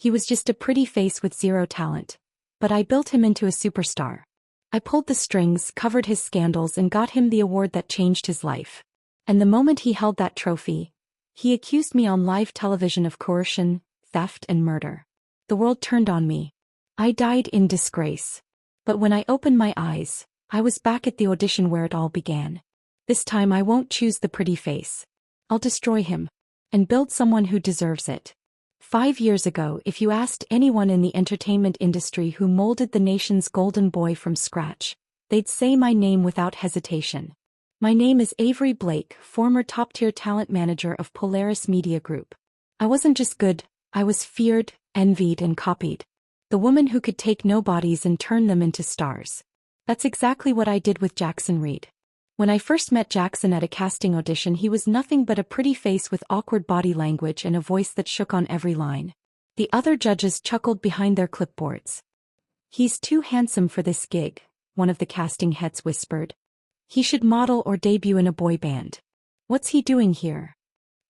He was just a pretty face with zero talent. But I built him into a superstar. I pulled the strings, covered his scandals, and got him the award that changed his life. And the moment he held that trophy, he accused me on live television of coercion, theft, and murder. The world turned on me. I died in disgrace. But when I opened my eyes, I was back at the audition where it all began. This time I won't choose the pretty face. I'll destroy him. And build someone who deserves it. 5 years ago, if you asked anyone in the entertainment industry who molded the nation's golden boy from scratch, they'd say my name without hesitation. My name is Avery Blake, former top-tier talent manager of Polaris Media Group. I wasn't just good, I was feared, envied, and copied. The woman who could take nobodies and turn them into stars. That's exactly what I did with Jackson Reed. When I first met Jackson at a casting audition, he was nothing but a pretty face with awkward body language and a voice that shook on every line. The other judges chuckled behind their clipboards. "He's too handsome for this gig," one of the casting heads whispered. "He should model or debut in a boy band. What's he doing here?"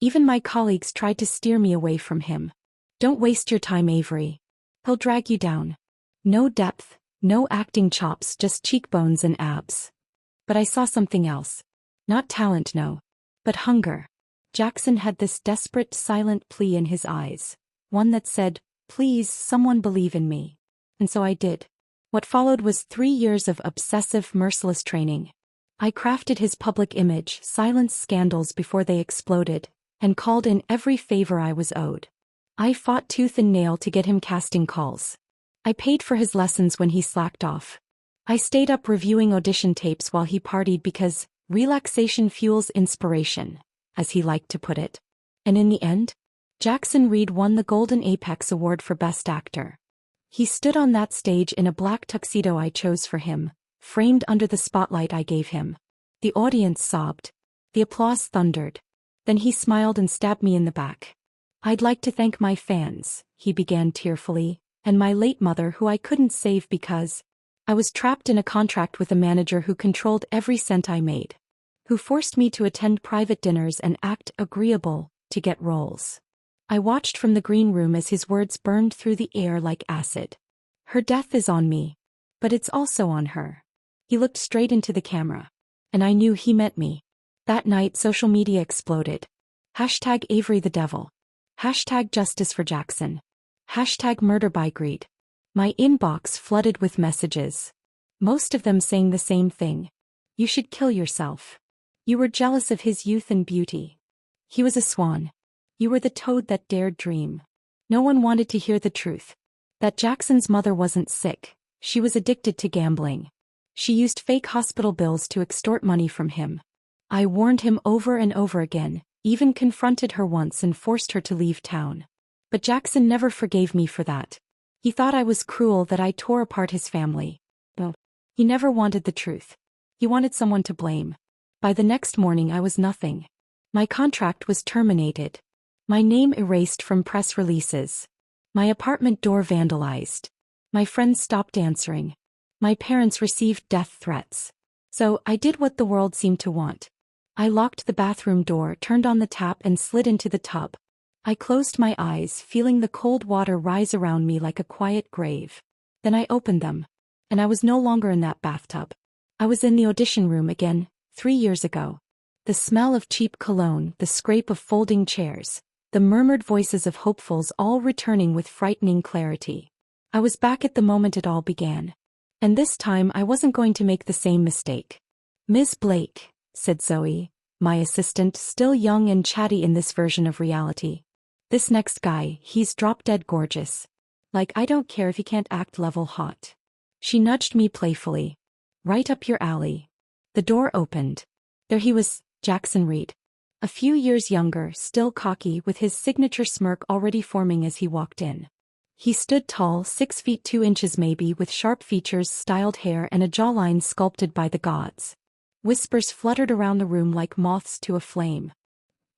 Even my colleagues tried to steer me away from him. "Don't waste your time, Avery. He'll drag you down. No depth, no acting chops, just cheekbones and abs." But I saw something else. Not talent, no. But hunger. Jackson had this desperate, silent plea in his eyes. One that said, "Please, someone believe in me." And so I did. What followed was 3 years of obsessive, merciless training. I crafted his public image, silenced scandals before they exploded, and called in every favor I was owed. I fought tooth and nail to get him casting calls. I paid for his lessons when he slacked off. I stayed up reviewing audition tapes while he partied because relaxation fuels inspiration, as he liked to put it. And in the end, Jackson Reed won the Golden Apex Award for Best Actor. He stood on that stage in a black tuxedo I chose for him, framed under the spotlight I gave him. The audience sobbed. The applause thundered. Then he smiled and stabbed me in the back. "I'd like to thank my fans," he began tearfully, "and my late mother who I couldn't save because I was trapped in a contract with a manager who controlled every cent I made, who forced me to attend private dinners and act agreeable to get roles." I watched from the green room as his words burned through the air like acid. "Her death is on me, but it's also on her." He looked straight into the camera. And I knew he meant me. That night social media exploded. Hashtag Avery the Devil. Hashtag Justice for Jackson. Hashtag Murder by Greed. My inbox flooded with messages. Most of them saying the same thing. "You should kill yourself. You were jealous of his youth and beauty. He was a swan. You were the toad that dared dream." No one wanted to hear the truth. That Jackson's mother wasn't sick. She was addicted to gambling. She used fake hospital bills to extort money from him. I warned him over and over again, even confronted her once and forced her to leave town. But Jackson never forgave me for that. He thought I was cruel, that I tore apart his family. No. He never wanted the truth. He wanted someone to blame. By the next morning I was nothing. My contract was terminated. My name erased from press releases. My apartment door vandalized. My friends stopped answering. My parents received death threats. So I did what the world seemed to want. I locked the bathroom door, turned on the tap, and slid into the tub. I closed my eyes, feeling the cold water rise around me like a quiet grave. Then I opened them. And I was no longer in that bathtub. I was in the audition room again, 3 years ago. The smell of cheap cologne, the scrape of folding chairs, the murmured voices of hopefuls all returning with frightening clarity. I was back at the moment it all began. And this time I wasn't going to make the same mistake. "Ms. Blake," said Zoe, my assistant, still young and chatty in this version of reality. "This next guy, he's drop-dead gorgeous. Like, I don't care if he can't act level hot." She nudged me playfully. "Right up your alley." The door opened. There he was, Jackson Reed. A few years younger, still cocky, with his signature smirk already forming as he walked in. He stood tall, 6 feet 2 inches maybe, with sharp features, styled hair, and a jawline sculpted by the gods. Whispers fluttered around the room like moths to a flame.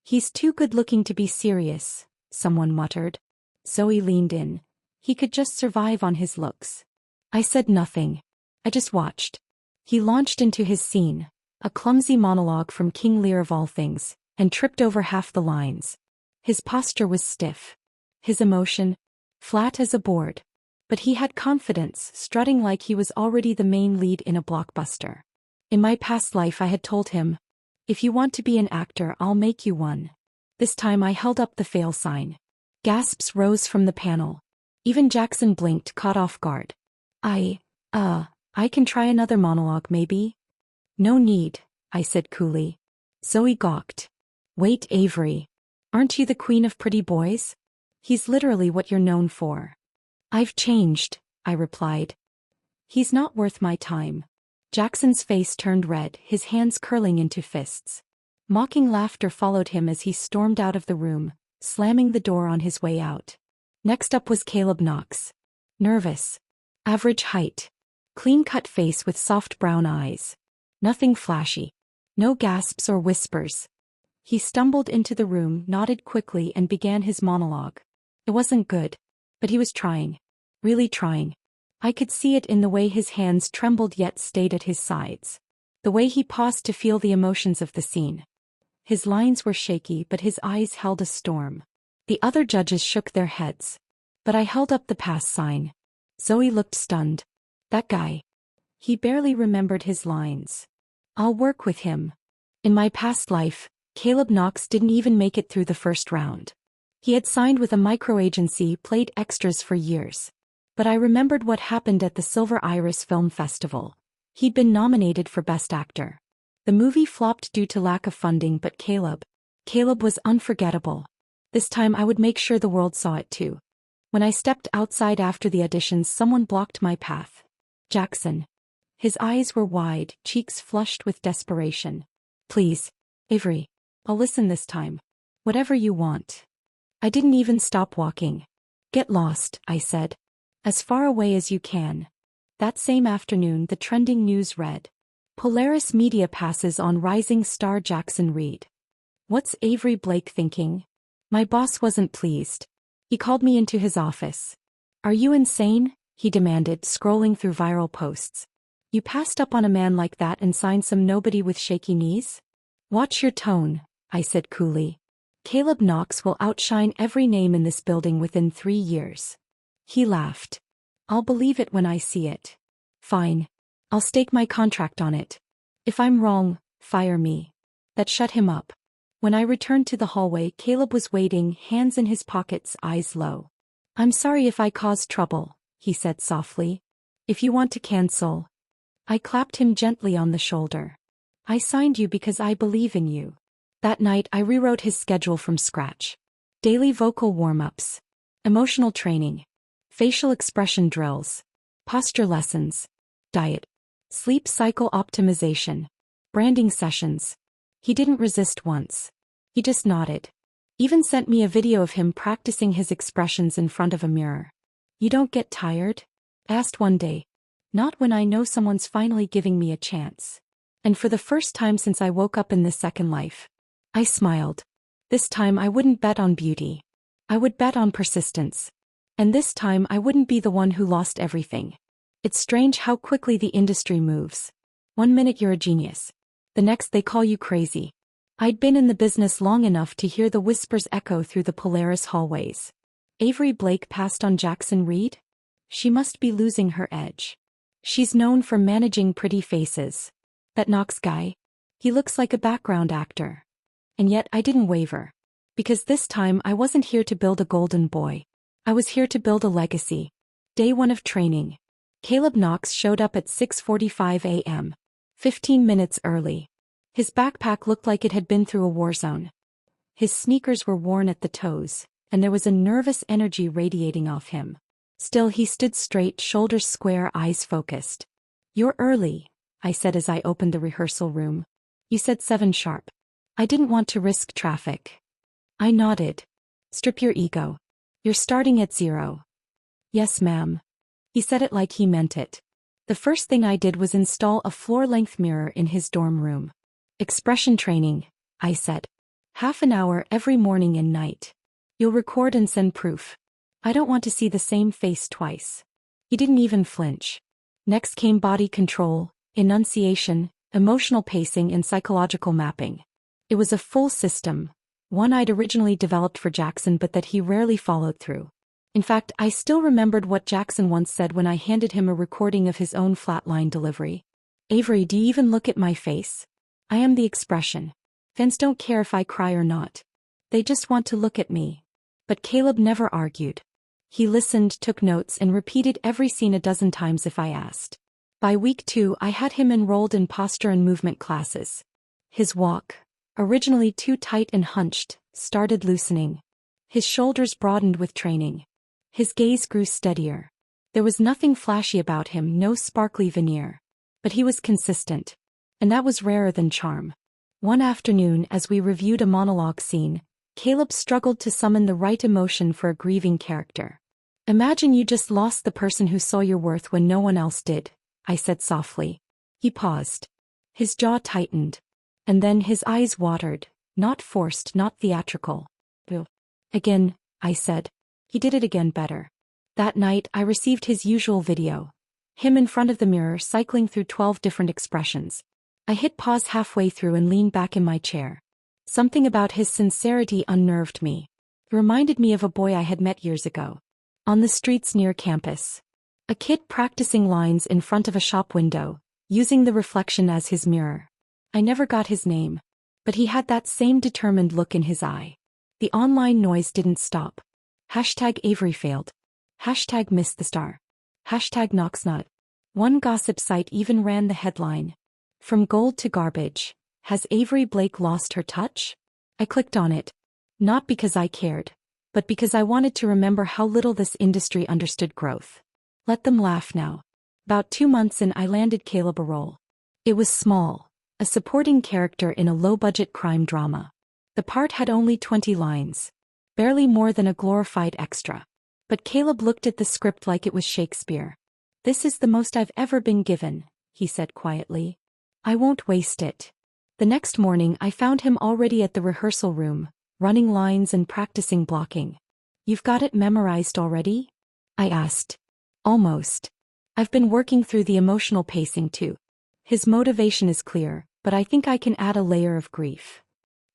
"He's too good-looking to be serious," someone muttered. Zoe leaned in. "He could just survive on his looks." I said nothing. I just watched. He launched into his scene, a clumsy monologue from King Lear of all things, and tripped over half the lines. His posture was stiff. His emotion, flat as a board. But he had confidence, strutting like he was already the main lead in a blockbuster. In my past life I had told him, "If you want to be an actor, I'll make you one." This time I held up the fail sign. Gasps rose from the panel. Even Jackson blinked, caught off guard. I can try another monologue maybe?" "No need," I said coolly. Zoe gawked. "Wait, Avery. Aren't you the queen of pretty boys? He's literally what you're known for." "I've changed," I replied. "He's not worth my time." Jackson's face turned red, his hands curling into fists. Mocking laughter followed him as he stormed out of the room, slamming the door on his way out. Next up was Caleb Knox. Nervous. Average height. Clean-cut face with soft brown eyes. Nothing flashy. No gasps or whispers. He stumbled into the room, nodded quickly, and began his monologue. It wasn't good, but he was trying. Really trying. I could see it in the way his hands trembled yet stayed at his sides. The way he paused to feel the emotions of the scene. His lines were shaky, but his eyes held a storm. The other judges shook their heads. But I held up the pass sign. Zoe looked stunned. That guy. He barely remembered his lines. "I'll work with him." In my past life, Caleb Knox didn't even make it through the first round. He had signed with a micro-agency, played extras for years. But I remembered what happened at the Silver Iris Film Festival. He'd been nominated for Best Actor. The movie flopped due to lack of funding, but Caleb was unforgettable. This time I would make sure the world saw it too. When I stepped outside after the auditions, someone blocked my path. Jackson. His eyes were wide, cheeks flushed with desperation. "Please, Avery. I'll listen this time. Whatever you want." I didn't even stop walking. "Get lost," I said. "As far away as you can." That same afternoon the trending news read, "Polaris Media passes on rising star Jackson Reed." What's Avery Blake thinking? My boss wasn't pleased. He called me into his office. "Are you insane?" he demanded, scrolling through viral posts. "You passed up on a man like that and signed some nobody with shaky knees?" "Watch your tone," I said coolly. "Caleb Knox will outshine every name in this building within 3 years." He laughed. "I'll believe it when I see it." "Fine. I'll stake my contract on it. If I'm wrong, fire me." That shut him up. When I returned to the hallway, Caleb was waiting, hands in his pockets, eyes low. "I'm sorry if I caused trouble," he said softly. "If you want to cancel." I clapped him gently on the shoulder. "I signed you because I believe in you." That night I rewrote his schedule from scratch. Daily vocal warm-ups. Emotional training. Facial expression drills. Posture lessons. Diet. Sleep cycle optimization. Branding sessions. He didn't resist once. He just nodded. Even sent me a video of him practicing his expressions in front of a mirror. "You don't get tired?" asked one day. "Not when I know someone's finally giving me a chance." And for the first time since I woke up in this second life, I smiled. This time I wouldn't bet on beauty. I would bet on persistence. And this time I wouldn't be the one who lost everything. It's strange how quickly the industry moves. One minute you're a genius. The next they call you crazy. I'd been in the business long enough to hear the whispers echo through the Polaris hallways. Avery Blake passed on Jackson Reed? She must be losing her edge. She's known for managing pretty faces. That Knox guy? He looks like a background actor. And yet I didn't waver. Because this time I wasn't here to build a golden boy. I was here to build a legacy. Day 1 of training. Caleb Knox showed up at 6:45 a.m. 15 minutes early. His backpack looked like it had been through a war zone. His sneakers were worn at the toes, and there was a nervous energy radiating off him. Still he stood straight, shoulders square, eyes focused. "You're early," I said as I opened the rehearsal room. "You said 7 sharp." I didn't want to risk traffic. I nodded. "Strip your ego. You're starting at 0. "Yes, ma'am." He said it like he meant it. The first thing I did was install a floor-length mirror in his dorm room. "Expression training," I said. "Half an hour every morning and night. You'll record and send proof. I don't want to see the same face twice." He didn't even flinch. Next came body control, enunciation, emotional pacing, and psychological mapping. It was a full system, one I'd originally developed for Jackson but that he rarely followed through. In fact, I still remembered what Jackson once said when I handed him a recording of his own flatline delivery. "Avery, do you even look at my face? I am the expression. Fans don't care if I cry or not. They just want to look at me." But Caleb never argued. He listened, took notes, and repeated every scene a dozen times if I asked. By week 2, I had him enrolled in posture and movement classes. His walk, originally too tight and hunched, started loosening. His shoulders broadened with training. His gaze grew steadier. There was nothing flashy about him, no sparkly veneer. But he was consistent. And that was rarer than charm. One afternoon, as we reviewed a monologue scene, Caleb struggled to summon the right emotion for a grieving character. "Imagine you just lost the person who saw your worth when no one else did," I said softly. He paused. His jaw tightened. And then his eyes watered, not forced, not theatrical. "Again," I said. He did it again better. That night, I received his usual video. Him in front of the mirror cycling through 12 different expressions. I hit pause halfway through and leaned back in my chair. Something about his sincerity unnerved me. It reminded me of a boy I had met years ago. On the streets near campus. A kid practicing lines in front of a shop window, using the reflection as his mirror. I never got his name. But he had that same determined look in his eye. The online noise didn't stop. Hashtag Avery failed. Hashtag missed the star. Hashtag Knox not. One gossip site even ran the headline. "From gold to garbage. Has Avery Blake lost her touch?" I clicked on it. Not because I cared, but because I wanted to remember how little this industry understood growth. Let them laugh now. About 2 months in, I landed Caleb a role. It was small, a supporting character in a low-budget crime drama. The part had only 20 lines. Barely more than a glorified extra. But Caleb looked at the script like it was Shakespeare. "This is the most I've ever been given," he said quietly. "I won't waste it." The next morning I found him already at the rehearsal room, running lines and practicing blocking. "You've got it memorized already?" I asked. "Almost. I've been working through the emotional pacing too. His motivation is clear, but I think I can add a layer of grief."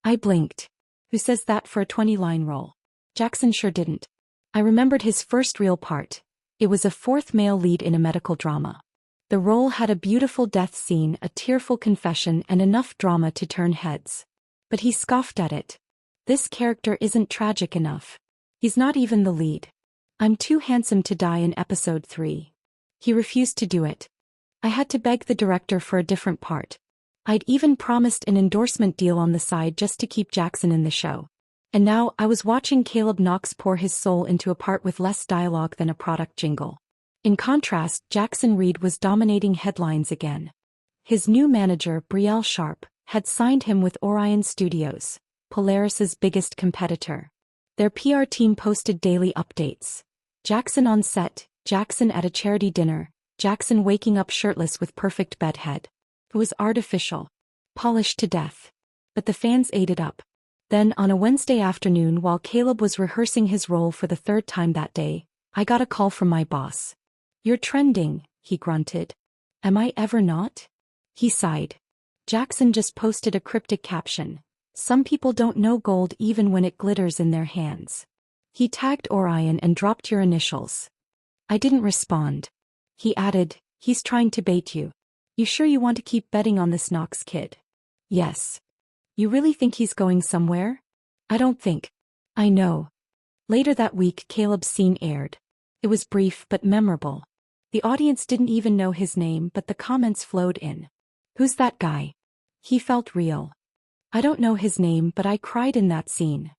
I blinked. Who says that for a 20-line role? Jackson sure didn't. I remembered his first real part. It was a 4th male lead in a medical drama. The role had a beautiful death scene, a tearful confession, and enough drama to turn heads. But he scoffed at it. "This character isn't tragic enough. He's not even the lead. I'm too handsome to die in episode 3. He refused to do it. I had to beg the director for a different part. I'd even promised an endorsement deal on the side just to keep Jackson in the show. And now I was watching Caleb Knox pour his soul into a part with less dialogue than a product jingle. In contrast, Jackson Reed was dominating headlines again. His new manager, Brielle Sharp, had signed him with Orion Studios, Polaris's biggest competitor. Their PR team posted daily updates. Jackson on set, Jackson at a charity dinner, Jackson waking up shirtless with perfect bedhead. It was artificial. Polished to death. But the fans ate it up. Then, on a Wednesday afternoon while Caleb was rehearsing his role for the 3rd time that day, I got a call from my boss. "You're trending," he grunted. "Am I ever not?" He sighed. Jackson just posted a cryptic caption. "Some people don't know gold even when it glitters in their hands." He tagged Orion and dropped your initials. I didn't respond. He added, "He's trying to bait you. You sure you want to keep betting on this Knox kid?" "Yes." "You really think he's going somewhere?" "I don't think." "I know." Later that week, Caleb's scene aired. It was brief but memorable. The audience didn't even know his name, but the comments flowed in. "Who's that guy?" He felt real. "I don't know his name, but I cried in that scene."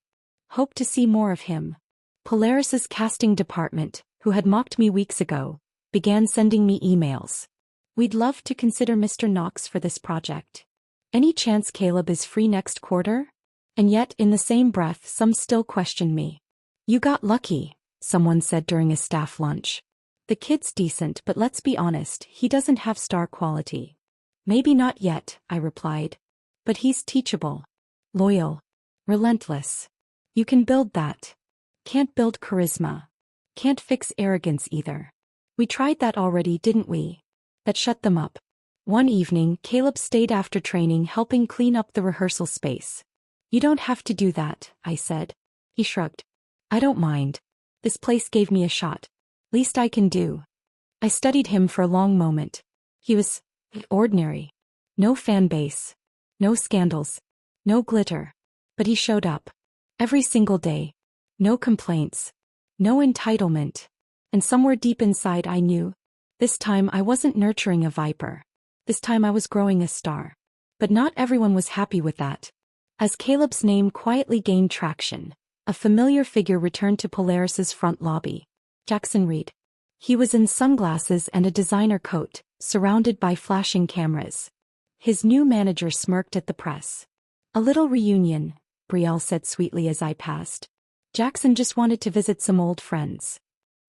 Hope to see more of him. Polaris's casting department, who had mocked me weeks ago, began sending me emails. "We'd love to consider Mr. Knox for this project. Any chance Caleb is free next quarter?" And yet, in the same breath, some still questioned me. "You got lucky," someone said during a staff lunch. "The kid's decent, but let's be honest, he doesn't have star quality." "Maybe not yet," I replied. "But he's teachable. Loyal. Relentless. You can build that. Can't build charisma. Can't fix arrogance either. We tried that already, didn't we? That shut them up." One evening, Caleb stayed after training helping clean up the rehearsal space. "You don't have to do that," I said. He shrugged. "I don't mind. This place gave me a shot. Least I can do. I studied him for a long moment. He was ordinary. No fan base. No scandals. No glitter. But he showed up. Every single day. No complaints. No entitlement. And somewhere deep inside I knew. This time I wasn't nurturing a viper. This time I was growing a star. But not everyone was happy with that. As Caleb's name quietly gained traction, a familiar figure returned to Polaris's front lobby. Jackson Reed. He was in sunglasses and a designer coat, surrounded by flashing cameras. His new manager smirked at the press. A little reunion, Brielle said sweetly as I passed. Jackson just wanted to visit some old friends.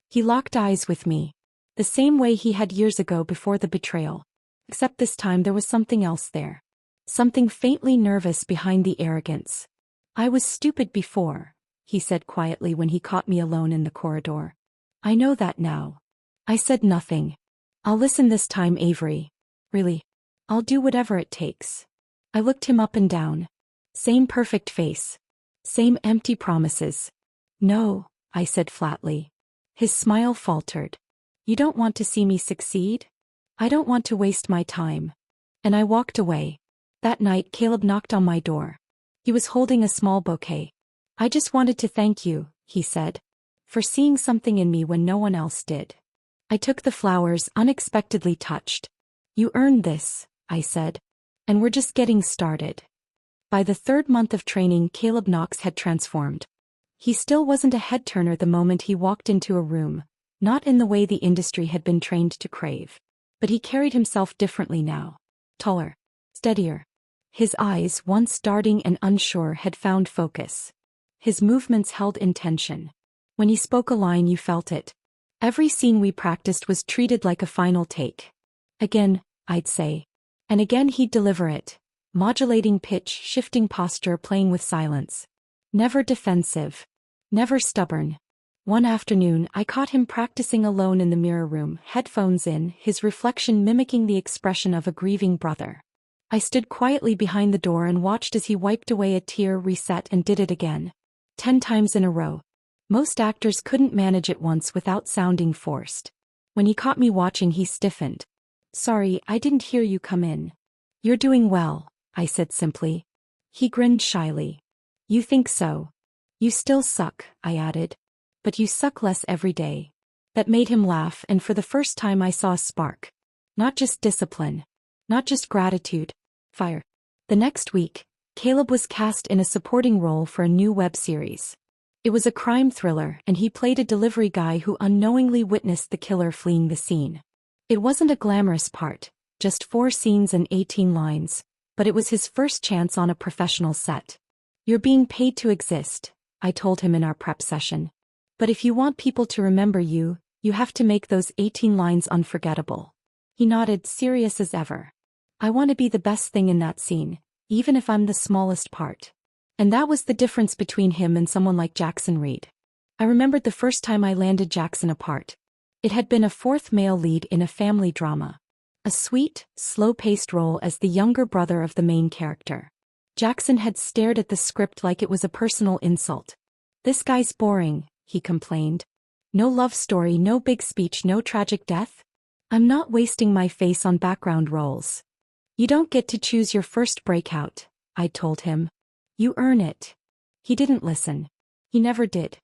He locked eyes with me. The same way he had years ago before the betrayal. Except this time there was something else there. Something faintly nervous behind the arrogance. I was stupid before, he said quietly when he caught me alone in the corridor. I know that now. I said nothing. I'll listen this time, Avery. Really. I'll do whatever it takes. I looked him up and down. Same perfect face. Same empty promises. No, I said flatly. His smile faltered. You don't want to see me succeed? I don't want to waste my time. And I walked away. That night Caleb knocked on my door. He was holding a small bouquet. I just wanted to thank you, he said, for seeing something in me when no one else did. I took the flowers, unexpectedly touched. You earned this, I said. And we're just getting started. By the third month of training, Caleb Knox had transformed. He still wasn't a head-turner the moment he walked into a room, not in the way the industry had been trained to crave. But he carried himself differently now. Taller. Steadier. His eyes, once darting and unsure, had found focus. His movements held intention. When he spoke a line you felt it. Every scene we practiced was treated like a final take. Again, I'd say. And again he'd deliver it. Modulating pitch, shifting posture, playing with silence. Never defensive. Never stubborn. One afternoon I caught him practicing alone in the mirror room, headphones in, his reflection mimicking the expression of a grieving brother. I stood quietly behind the door and watched as he wiped away a tear, reset, and did it again. 10 times in a row. Most actors couldn't manage it once without sounding forced. When he caught me watching he stiffened. Sorry, I didn't hear you come in. You're doing well, I said simply. He grinned shyly. You think so? You still suck, I added. But you suck less every day. That made him laugh, and for the first time I saw a spark. Not just discipline. Not just gratitude. Fire. The next week, Caleb was cast in a supporting role for a new web series. It was a crime thriller, and he played a delivery guy who unknowingly witnessed the killer fleeing the scene. It wasn't a glamorous part, just 4 scenes and 18 lines, but it was his first chance on a professional set. You're being paid to exist, I told him in our prep session. But if you want people to remember you, you have to make those 18 lines unforgettable. He nodded, serious as ever. I want to be the best thing in that scene, even if I'm the smallest part. And that was the difference between him and someone like Jackson Reed. I remembered the first time I landed Jackson a part. It had been a 4th male lead in a family drama. A sweet, slow-paced role as the younger brother of the main character. Jackson had stared at the script like it was a personal insult. This guy's boring, he complained. No love story, no big speech, no tragic death. I'm not wasting my face on background roles. You don't get to choose your first breakout, I told him. You earn it. He didn't listen. He never did.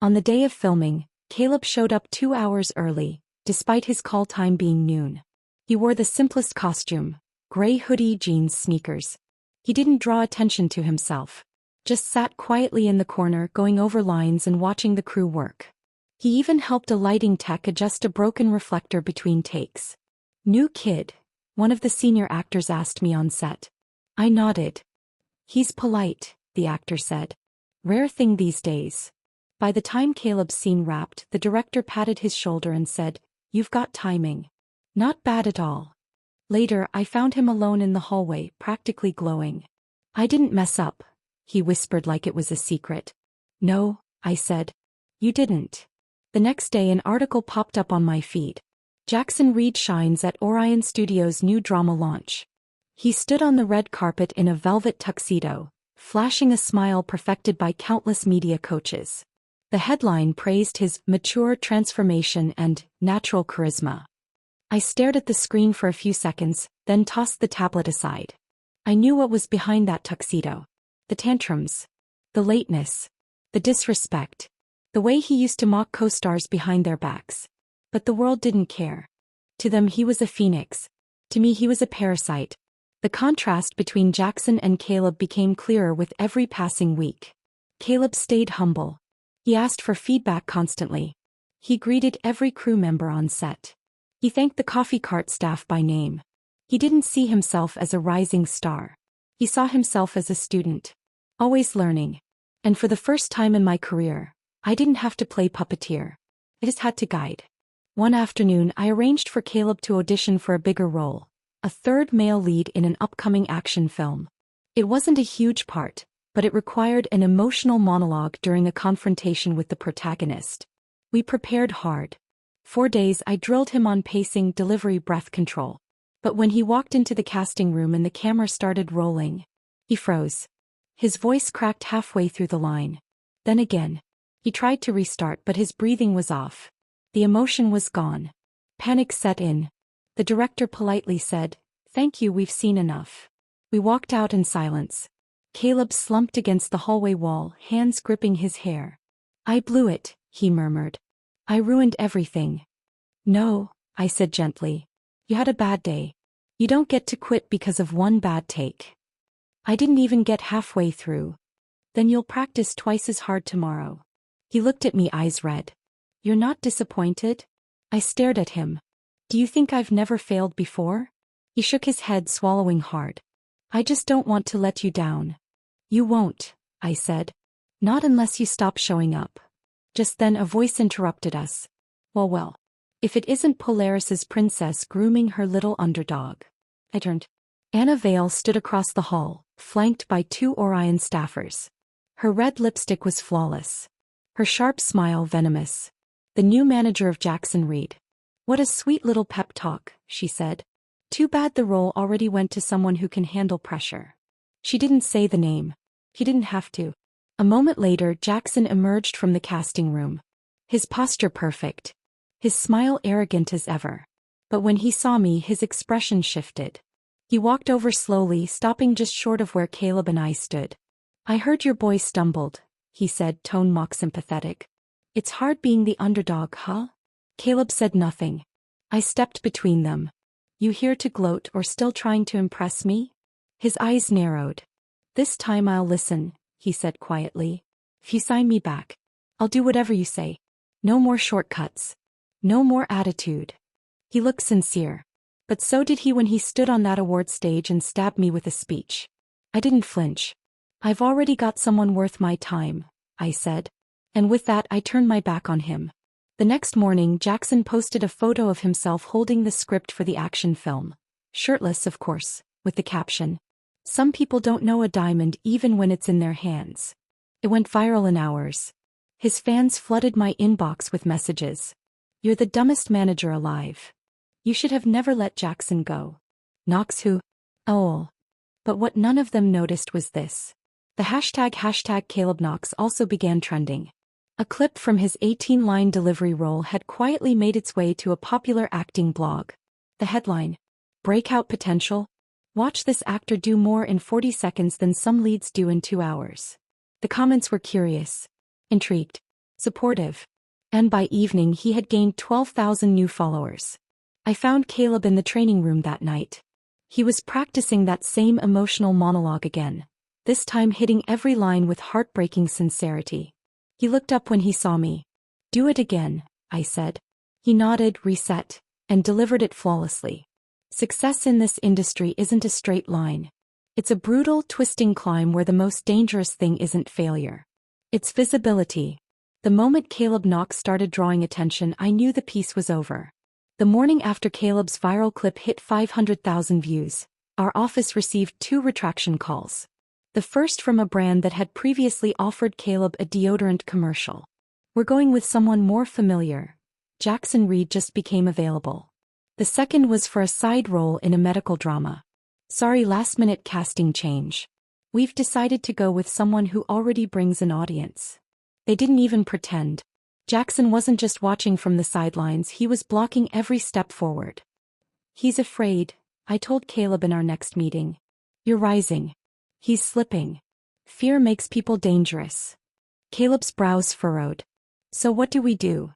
On the day of filming, Caleb showed up 2 hours early, despite his call time being noon. He wore the simplest costume, gray hoodie, jeans, sneakers. He didn't draw attention to himself. Just sat quietly in the corner going over lines and watching the crew work. He even helped a lighting tech adjust a broken reflector between takes. New kid, one of the senior actors asked me on set. I nodded. He's polite, the actor said. Rare thing these days. By the time Caleb's scene wrapped, the director patted his shoulder and said, You've got timing. Not bad at all. Later, I found him alone in the hallway, practically glowing. I didn't mess up, he whispered like it was a secret. No, I said. You didn't. The next day an article popped up on my feed. Jackson Reed shines at Orion Studios' new drama launch. He stood on the red carpet in a velvet tuxedo, flashing a smile perfected by countless media coaches. The headline praised his mature transformation and natural charisma. I stared at the screen for a few seconds, then tossed the tablet aside. I knew what was behind that tuxedo. The tantrums. The lateness. The disrespect. The way he used to mock co-stars behind their backs. But the world didn't care. To them he was a phoenix. To me he was a parasite. The contrast between Jackson and Caleb became clearer with every passing week. Caleb stayed humble. He asked for feedback constantly. He greeted every crew member on set. He thanked the coffee cart staff by name. He didn't see himself as a rising star. He saw himself as a student. Always learning. And for the first time in my career, I didn't have to play puppeteer. I just had to guide. One afternoon I arranged for Caleb to audition for a bigger role. A third male lead in an upcoming action film. It wasn't a huge part, but it required an emotional monologue during a confrontation with the protagonist. We prepared hard. 4 days I drilled him on pacing, delivery, breath control. But when he walked into the casting room and the camera started rolling, he froze. His voice cracked halfway through the line. Then again. He tried to restart but his breathing was off. The emotion was gone. Panic set in. The director politely said, "Thank you, we've seen enough." We walked out in silence. Caleb slumped against the hallway wall, hands gripping his hair. "I blew it," he murmured. "I ruined everything." "No," I said gently. "You had a bad day. You don't get to quit because of one bad take." I didn't even get halfway through. "Then you'll practice twice as hard tomorrow." He looked at me, eyes red. "You're not disappointed?" I stared at him. "Do you think I've never failed before?" He shook his head, swallowing hard. "I just don't want to let you down." "You won't," I said. "Not unless you stop showing up." Just then a voice interrupted us. Well, if it isn't Polaris's princess grooming her little underdog." I turned. Anna Vale stood across the hall, flanked by 2 Orion staffers. Her red lipstick was flawless. Her sharp smile venomous. "The new manager of Jackson Reed." "What a sweet little pep talk," she said. "Too bad the role already went to someone who can handle pressure." She didn't say the name. He didn't have to. A moment later Jackson emerged from the casting room. His posture perfect. His smile arrogant as ever. But when he saw me his expression shifted. He walked over slowly, stopping just short of where Caleb and I stood. "I heard your boy stumbled," he said, tone mock sympathetic. "It's hard being the underdog, huh?" Caleb said nothing. I stepped between them. "You here to gloat or still trying to impress me?" His eyes narrowed. "This time I'll listen," he said quietly. "If you sign me back, I'll do whatever you say. No more shortcuts. No more attitude." He looked sincere. But so did he when he stood on that award stage and stabbed me with a speech. I didn't flinch. "I've already got someone worth my time," I said. And with that I turned my back on him. The next morning Jackson posted a photo of himself holding the script for the action film. Shirtless, of course, with the caption, "Some people don't know a diamond even when it's in their hands." It went viral in hours. His fans flooded my inbox with messages. "You're the dumbest manager alive. You should have never let Jackson go. Knox who? Oh." But what none of them noticed was this. The hashtag Caleb Knox also began trending. A clip from his 18-line delivery role had quietly made its way to a popular acting blog. The headline, "Breakout Potential? Watch this actor do more in 40 seconds than some leads do in 2 hours." The comments were curious, intrigued, supportive. And by evening he had gained 12,000 new followers. I found Caleb in the training room that night. He was practicing that same emotional monologue again, this time hitting every line with heartbreaking sincerity. He looked up when he saw me. "Do it again," I said. He nodded, reset, and delivered it flawlessly. Success in this industry isn't a straight line. It's a brutal, twisting climb where the most dangerous thing isn't failure. It's visibility. The moment Caleb Knox started drawing attention, I knew the piece was over. The morning after Caleb's viral clip hit 500,000 views, our office received 2 retraction calls. The first from a brand that had previously offered Caleb a deodorant commercial. "We're going with someone more familiar. Jackson Reed just became available." The second was for a side role in a medical drama. "Sorry, last-minute casting change. We've decided to go with someone who already brings an audience." They didn't even pretend. Jackson wasn't just watching from the sidelines, he was blocking every step forward. He's afraid, I told Caleb in our next meeting. You're rising. He's slipping. Fear makes people dangerous. Caleb's brows furrowed. So what do we do?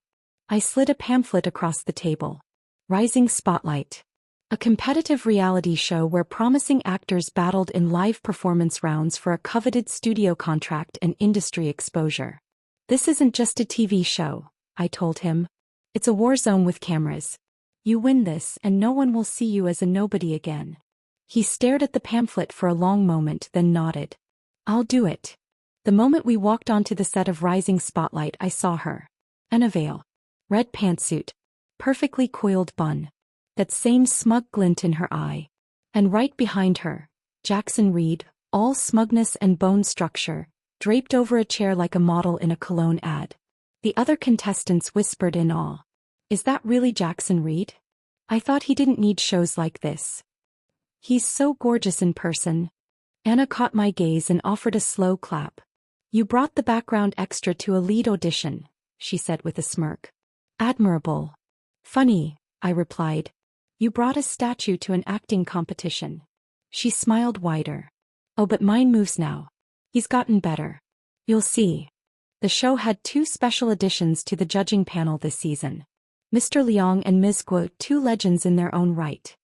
I slid a pamphlet across the table. Rising Spotlight. A competitive reality show where promising actors battled in live performance rounds for a coveted studio contract and industry exposure. This isn't just a TV show, I told him. It's a war zone with cameras. You win this and no one will see you as a nobody again. He stared at the pamphlet for a long moment, then nodded. I'll do it. The moment we walked onto the set of Rising Spotlight, I saw her. Anna Vale. Red pantsuit. Perfectly coiled bun. That same smug glint in her eye. And right behind her, Jackson Reed, all smugness and bone structure, draped over a chair like a model in a cologne ad. The other contestants whispered in awe. Is that really Jackson Reed? I thought he didn't need shows like this. He's so gorgeous in person. Anna caught my gaze and offered a slow clap. You brought the background extra to a lead audition, she said with a smirk. Admirable. Funny, I replied. You brought a statue to an acting competition. She smiled wider. Oh, but mine moves now. He's gotten better. You'll see. The show had 2 special additions to the judging panel this season. Mr. Liang and Ms. Guo, 2 legends in their own right.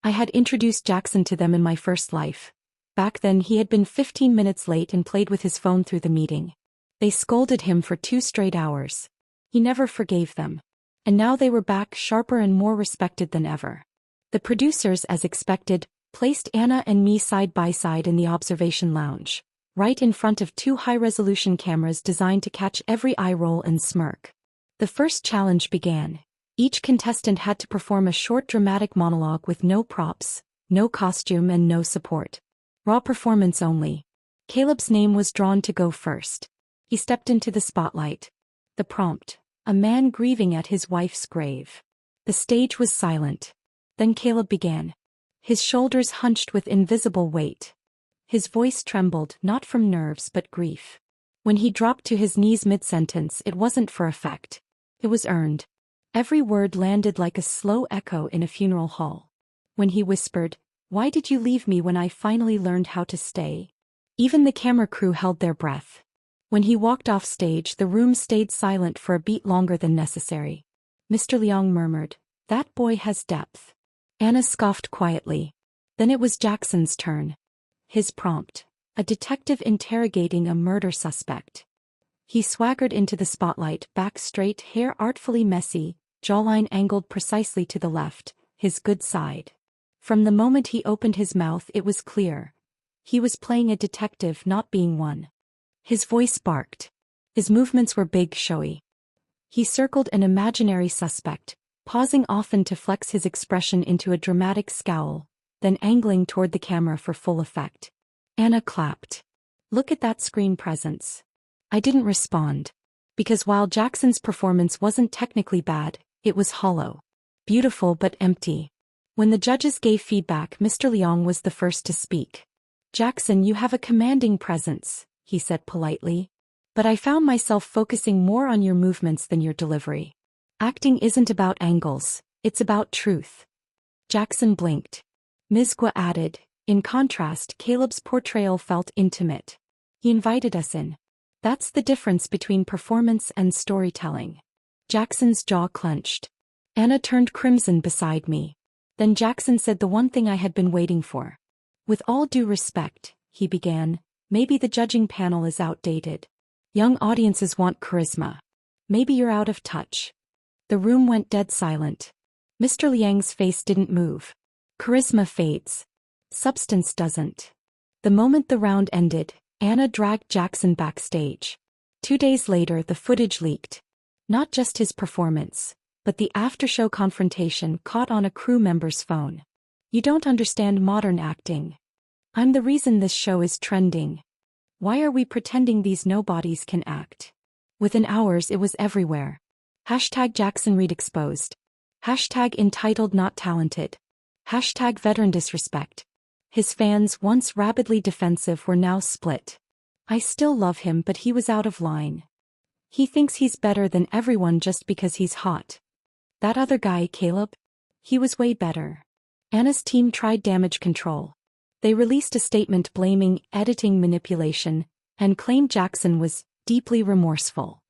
I had introduced Jackson to them in my first life. Back then he had been 15 minutes late and played with his phone through the meeting. They scolded him for 2 straight hours. He never forgave them. And now they were back, sharper and more respected than ever. The producers, as expected, placed Anna and me side by side in the observation lounge, right in front of 2 high-resolution cameras designed to catch every eye roll and smirk. The first challenge began. Each contestant had to perform a short dramatic monologue with no props, no costume and no support. Raw performance only. Caleb's name was drawn to go first. He stepped into the spotlight. The prompt: a man grieving at his wife's grave. The stage was silent. Then Caleb began. His shoulders hunched with invisible weight. His voice trembled, not from nerves but grief. When he dropped to his knees mid-sentence, it wasn't for effect. It was earned. Every word landed like a slow echo in a funeral hall. When he whispered, "Why did you leave me when I finally learned how to stay?" Even the camera crew held their breath. When he walked off stage, the room stayed silent for a beat longer than necessary. Mr. Liang murmured, "That boy has depth." Anna scoffed quietly. Then it was Jackson's turn. His prompt: a detective interrogating a murder suspect. He swaggered into the spotlight, back straight, hair artfully messy, jawline angled precisely to the left, his good side. From the moment he opened his mouth, it was clear. He was playing a detective, not being one. His voice barked. His movements were big, showy. He circled an imaginary suspect, pausing often to flex his expression into a dramatic scowl, then angling toward the camera for full effect. Anna clapped. Look at that screen presence. I didn't respond. Because while Jackson's performance wasn't technically bad, it was hollow. Beautiful but empty. When the judges gave feedback, Mr. Liang was the first to speak. Jackson, you have a commanding presence, he said politely. But I found myself focusing more on your movements than your delivery. Acting isn't about angles, it's about truth. Jackson blinked. Ms. Guo added, in contrast, Caleb's portrayal felt intimate. He invited us in. That's the difference between performance and storytelling. Jackson's jaw clenched. Anna turned crimson beside me. Then Jackson said the one thing I had been waiting for. With all due respect, he began, maybe the judging panel is outdated. Young audiences want charisma. Maybe you're out of touch. The room went dead silent. Mr. Liang's face didn't move. Charisma fades. Substance doesn't. The moment the round ended, Anna dragged Jackson backstage. 2 days later, the footage leaked. Not just his performance, but the after-show confrontation caught on a crew member's phone. You don't understand modern acting. I'm the reason this show is trending. Why are we pretending these nobodies can act? Within hours, it was everywhere. Hashtag Jackson Reed exposed. Hashtag entitled not talented. Hashtag veteran disrespect. His fans, once rabidly defensive, were now split. I still love him, but he was out of line. He thinks he's better than everyone just because he's hot. That other guy, Caleb? He was way better. Anna's team tried damage control. They released a statement blaming editing manipulation and claimed Jackson was deeply remorseful.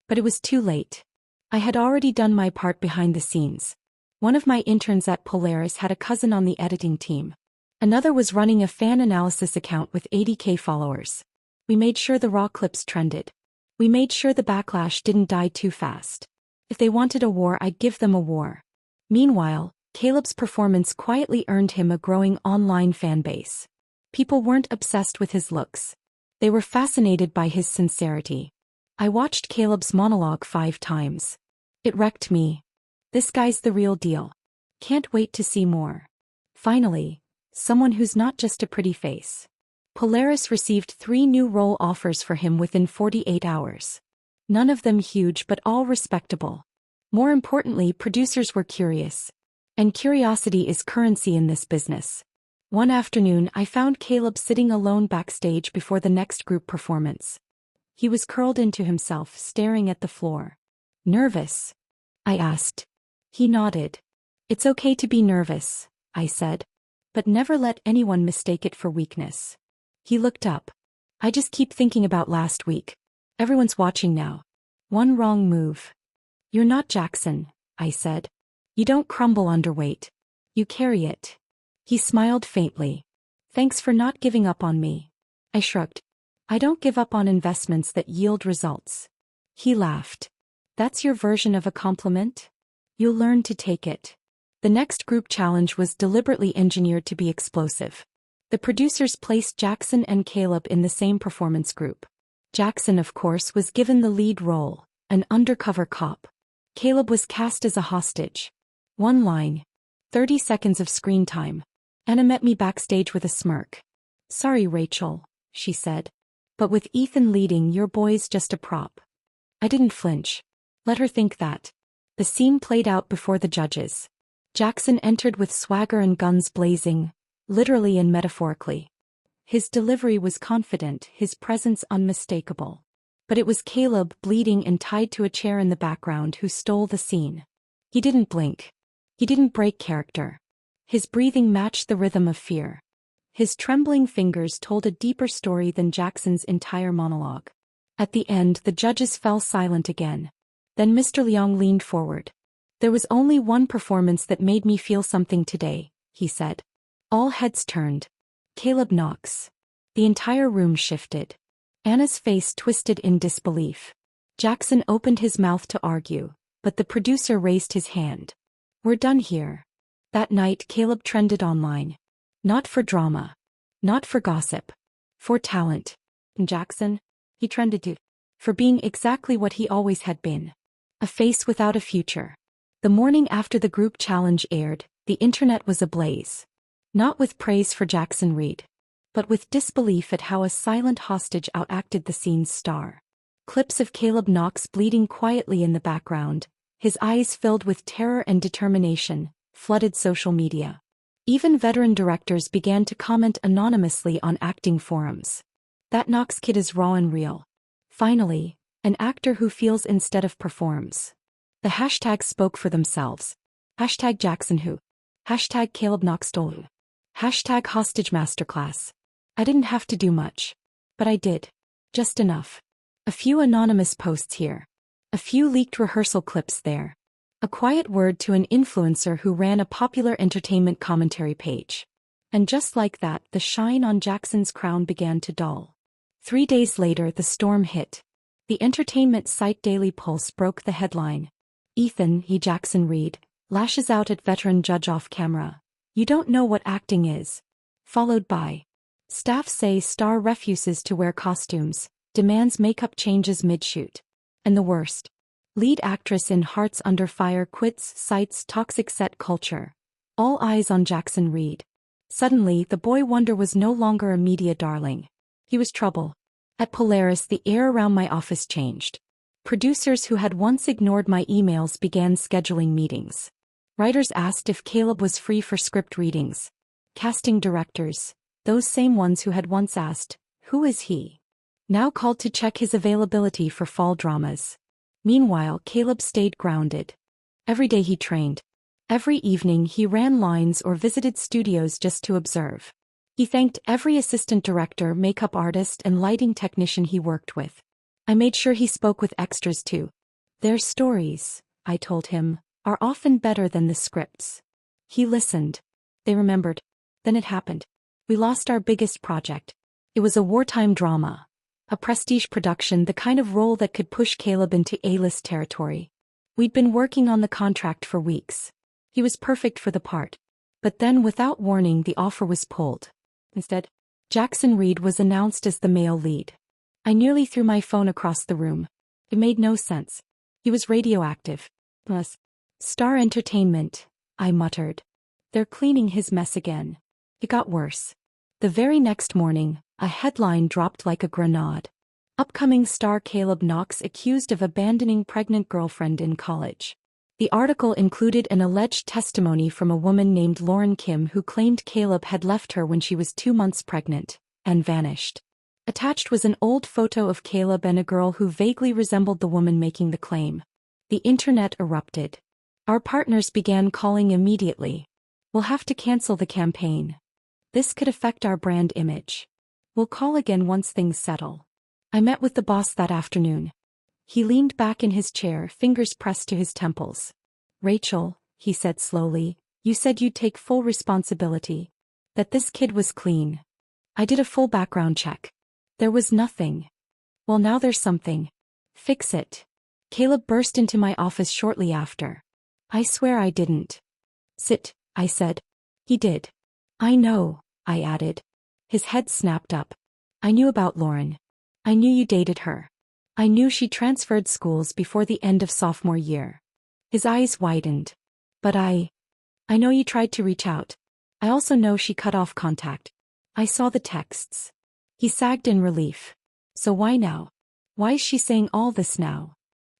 But it was too late. I had already done my part behind the scenes. One of my interns at Polaris had a cousin on the editing team. Another was running a fan analysis account with 80K followers. We made sure the raw clips trended. We made sure the backlash didn't die too fast. If they wanted a war, I'd give them a war. Meanwhile, Caleb's performance quietly earned him a growing online fan base. People weren't obsessed with his looks. They were fascinated by his sincerity. I watched Caleb's monologue 5 times. It wrecked me. This guy's the real deal. Can't wait to see more. Finally, someone who's not just a pretty face. Polaris received 3 new role offers for him within 48 hours. None of them huge but all respectable. More importantly, producers were curious. And curiosity is currency in this business. One afternoon I found Caleb sitting alone backstage before the next group performance. He was curled into himself, staring at the floor. Nervous? I asked. He nodded. It's okay to be nervous, I said. But never let anyone mistake it for weakness. He looked up. I just keep thinking about last week. Everyone's watching now. One wrong move. You're not Jackson, I said. You don't crumble under weight. You carry it. He smiled faintly. Thanks for not giving up on me. I shrugged. I don't give up on investments that yield results. He laughed. That's your version of a compliment? You'll learn to take it. The next group challenge was deliberately engineered to be explosive. The producers placed Jackson and Caleb in the same performance group. Jackson, of course, was given the lead role, an undercover cop. Caleb was cast as a hostage. 1 line. 30 seconds of screen time. Anna met me backstage with a smirk. Sorry, Rachel, she said. But with Ethan leading, your boy's just a prop. I didn't flinch. Let her think that. The scene played out before the judges. Jackson entered with swagger and guns blazing, literally and metaphorically. His delivery was confident, his presence unmistakable. But it was Caleb, bleeding and tied to a chair in the background, who stole the scene. He didn't blink. He didn't break character. His breathing matched the rhythm of fear. His trembling fingers told a deeper story than Jackson's entire monologue. At the end, the judges fell silent again. Then Mr. Leong leaned forward. There was only one performance that made me feel something today, he said. All heads turned. Caleb Knox. The entire room shifted. Anna's face twisted in disbelief. Jackson opened his mouth to argue, but the producer raised his hand. We're done here. That night, Caleb trended online. Not for drama. Not for gossip. For talent. And Jackson? He trended too. For being exactly what he always had been. A face without a future. The morning after the group challenge aired, the internet was ablaze. Not with praise for Jackson Reed, but with disbelief at how a silent hostage outacted the scene's star. Clips of Caleb Knox bleeding quietly in the background, his eyes filled with terror and determination, flooded social media. Even veteran directors began to comment anonymously on acting forums. That Knox kid is raw and real. Finally, an actor who feels instead of performs. The hashtags spoke for themselves. Hashtag Jackson Who. Hashtag Caleb Knox Stole. Hashtag Hostage Masterclass. I didn't have to do much. But I did. Just enough. A few anonymous posts here. A few leaked rehearsal clips there. A quiet word to an influencer who ran a popular entertainment commentary page. And just like that, the shine on Jackson's crown began to dull. 3 days later, the storm hit. The entertainment site Daily Pulse broke the headline. Ethan E. Jackson Reed lashes out at veteran judge off camera. You don't know what acting is. Followed by, staff say star refuses to wear costumes, demands makeup changes mid-shoot. And the worst. Lead actress in Hearts Under Fire quits, cites toxic set culture. All eyes on Jackson Reed. Suddenly, the boy wonder was no longer a media darling. He was trouble. At Polaris, the air around my office changed. Producers who had once ignored my emails began scheduling meetings. Writers asked if Caleb was free for script readings. Casting directors, those same ones who had once asked, who is he? Now called to check his availability for fall dramas. Meanwhile, Caleb stayed grounded. Every day he trained. Every evening he ran lines or visited studios just to observe. He thanked every assistant director, makeup artist, and lighting technician he worked with. I made sure he spoke with extras too. Their stories, I told him, are often better than the scripts. He listened. They remembered. Then it happened. We lost our biggest project. It was a wartime drama. A prestige production, the kind of role that could push Caleb into A-list territory. We'd been working on the contract for weeks. He was perfect for the part. But then, without warning, the offer was pulled. Instead, Jackson Reed was announced as the male lead. I nearly threw my phone across the room. It made no sense. He was radioactive. Plus, Star Entertainment, I muttered. They're cleaning his mess again. It got worse. The very next morning, a headline dropped like a grenade. Upcoming star Caleb Knox accused of abandoning pregnant girlfriend in college. The article included an alleged testimony from a woman named Lauren Kim who claimed Caleb had left her when she was 2 months pregnant, and vanished. Attached was an old photo of Caleb and a girl who vaguely resembled the woman making the claim. The internet erupted. Our partners began calling immediately. We'll have to cancel the campaign. This could affect our brand image. We'll call again once things settle. I met with the boss that afternoon. He leaned back in his chair, fingers pressed to his temples. Rachel, he said slowly, you said you'd take full responsibility. That this kid was clean. I did a full background check. There was nothing. Well, now there's something. Fix it. Caleb burst into my office shortly after. I swear I didn't. Sit, I said. He did. I know, I added. His head snapped up. I knew about Lauren. I knew you dated her. I knew she transferred schools before the end of sophomore year. His eyes widened. But I know you tried to reach out. I also know she cut off contact. I saw the texts. He sagged in relief. So why now? Why is she saying all this now?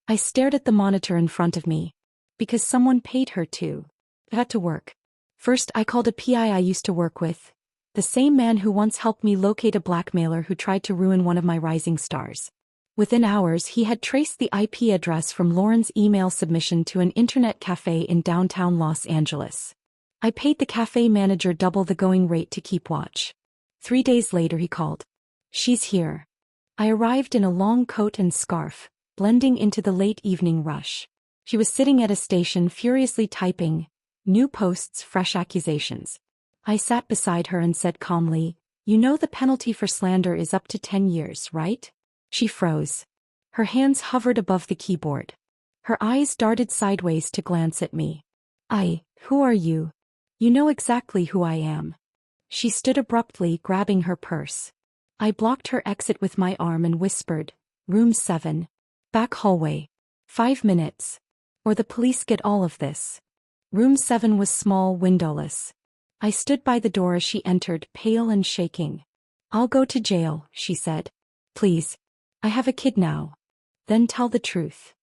I stared at the monitor in front of me. Because someone paid her to. It had to work. First, I called a PI I used to work with. The same man who once helped me locate a blackmailer who tried to ruin one of my rising stars. Within hours, he had traced the IP address from Lauren's email submission to an internet cafe in downtown Los Angeles. I paid the cafe manager double the going rate to keep watch. 3 days later he called. She's here. I arrived in a long coat and scarf, blending into the late evening rush. She was sitting at a station furiously typing, new posts, fresh accusations. I sat beside her and said calmly, you know the penalty for slander is up to 10 years, right? She froze. Her hands hovered above the keyboard. Her eyes darted sideways to glance at me. Who are you? You know exactly who I am. She stood abruptly, grabbing her purse. I blocked her exit with my arm and whispered, Room 7. Back hallway. 5 minutes. Or the police get all of this. Room 7 was small, windowless. I stood by the door as she entered, pale and shaking. I'll go to jail, she said. Please. I have a kid now. Then tell the truth.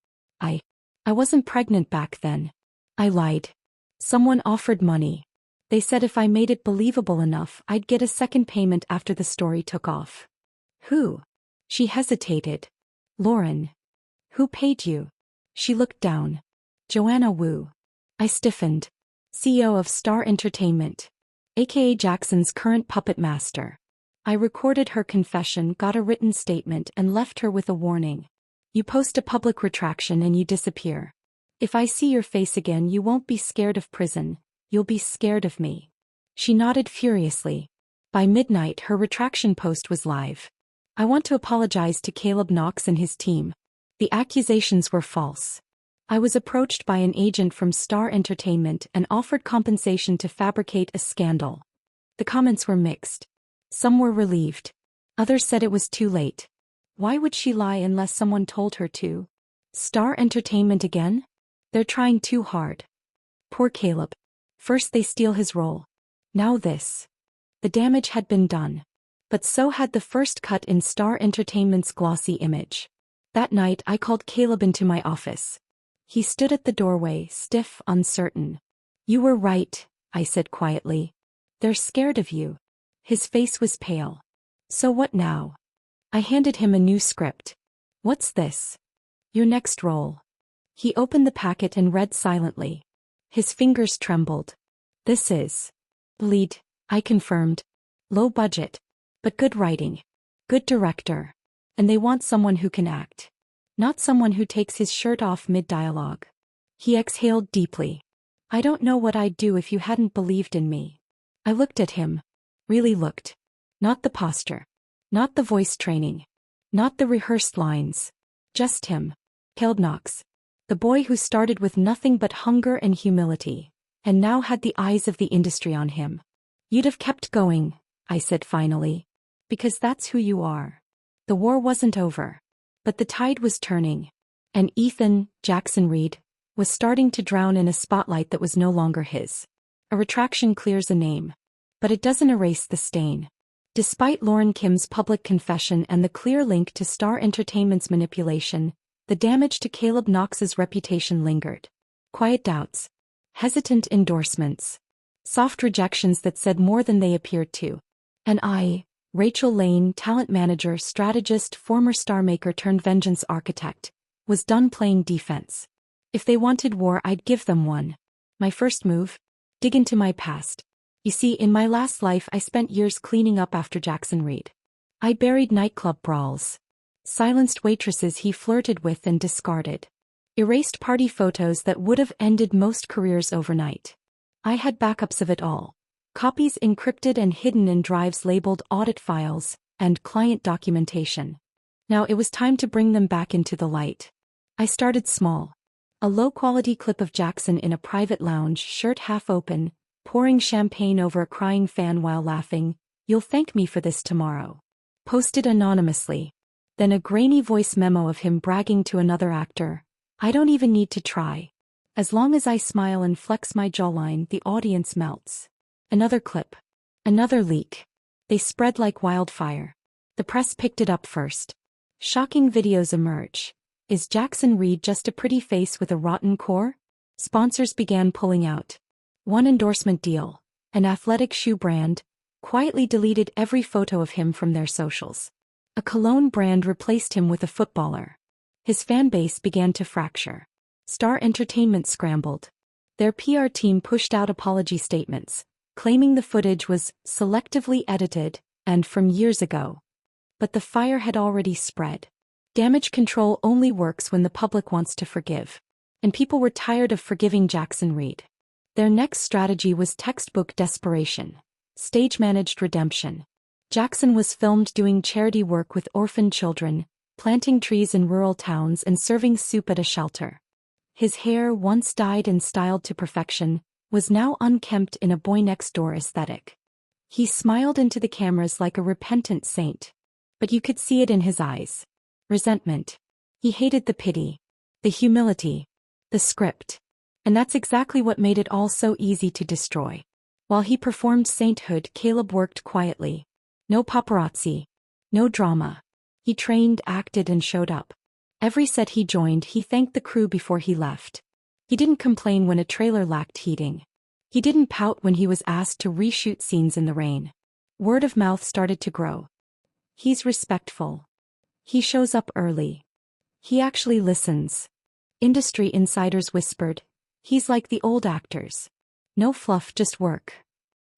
I wasn't pregnant back then. I lied. Someone offered money. They said if I made it believable enough, I'd get a second payment after the story took off. Who? She hesitated. Lauren. Who paid you? She looked down. Joanna Wu. I stiffened. CEO of Star Entertainment. aka Jackson's current puppet master. I recorded her confession, got a written statement, and left her with a warning. You post a public retraction and you disappear. If I see your face again, you won't be scared of prison, you'll be scared of me. She nodded furiously. By midnight, her retraction post was live. I want to apologize to Caleb Knox and his team. The accusations were false. I was approached by an agent from Star Entertainment and offered compensation to fabricate a scandal. The comments were mixed. Some were relieved. Others said it was too late. Why would she lie unless someone told her to? Star Entertainment again? They're trying too hard. Poor Caleb. First they steal his role. Now this. The damage had been done. But so had the first cut in Star Entertainment's glossy image. That night I called Caleb into my office. He stood at the doorway, stiff, uncertain. You were right, I said quietly. They're scared of you. His face was pale. So what now? I handed him a new script. What's this? Your next role. He opened the packet and read silently. His fingers trembled. This is lead, I confirmed. Low budget. But good writing. Good director. And they want someone who can act. Not someone who takes his shirt off mid-dialogue. He exhaled deeply. I don't know what I'd do if you hadn't believed in me. I looked at him. Really looked. Not the posture. Not the voice training. Not the rehearsed lines. Just him. Caleb Knox. The boy who started with nothing but hunger and humility, and now had the eyes of the industry on him. You'd have kept going, I said finally. Because that's who you are. The war wasn't over. But the tide was turning. And Ethan, Jackson Reed, was starting to drown in a spotlight that was no longer his. A retraction clears a name. But it doesn't erase the stain. Despite Lauren Kim's public confession and the clear link to Star Entertainment's manipulation, the damage to Caleb Knox's reputation lingered. Quiet doubts. Hesitant endorsements. Soft rejections that said more than they appeared to. And I, Rachel Lane, talent manager, strategist, former star maker turned vengeance architect, was done playing defense. If they wanted war, I'd give them one. My first move? Dig into my past. You see, in my last life I spent years cleaning up after Jackson Reed. I buried nightclub brawls. Silenced waitresses he flirted with and discarded. Erased party photos that would have ended most careers overnight. I had backups of it all. Copies encrypted and hidden in drives labeled audit files, and client documentation. Now it was time to bring them back into the light. I started small. A low-quality clip of Jackson in a private lounge, shirt half open, pouring champagne over a crying fan while laughing, "You'll thank me for this tomorrow." Posted anonymously. Then a grainy voice memo of him bragging to another actor, "I don't even need to try. As long as I smile and flex my jawline, the audience melts." Another clip. Another leak. They spread like wildfire. The press picked it up first. Shocking videos emerge. Is Jackson Reed just a pretty face with a rotten core? Sponsors began pulling out. One endorsement deal, an athletic shoe brand, quietly deleted every photo of him from their socials. A cologne brand replaced him with a footballer. His fan base began to fracture. Star Entertainment scrambled. Their PR team pushed out apology statements, claiming the footage was selectively edited and from years ago. But the fire had already spread. Damage control only works when the public wants to forgive. And people were tired of forgiving Jackson Reed. Their next strategy was textbook desperation. Stage-managed redemption. Jackson was filmed doing charity work with orphan children, planting trees in rural towns and serving soup at a shelter. His hair, once dyed and styled to perfection, was now unkempt in a boy-next-door aesthetic. He smiled into the cameras like a repentant saint. But you could see it in his eyes. Resentment. He hated the pity. The humility. The script. And that's exactly what made it all so easy to destroy. While he performed sainthood, Caleb worked quietly. No paparazzi. No drama. He trained, acted, and showed up. Every set he joined, he thanked the crew before he left. He didn't complain when a trailer lacked heating. He didn't pout when he was asked to reshoot scenes in the rain. Word of mouth started to grow. He's respectful. He shows up early. He actually listens. Industry insiders whispered, he's like the old actors. No fluff, just work.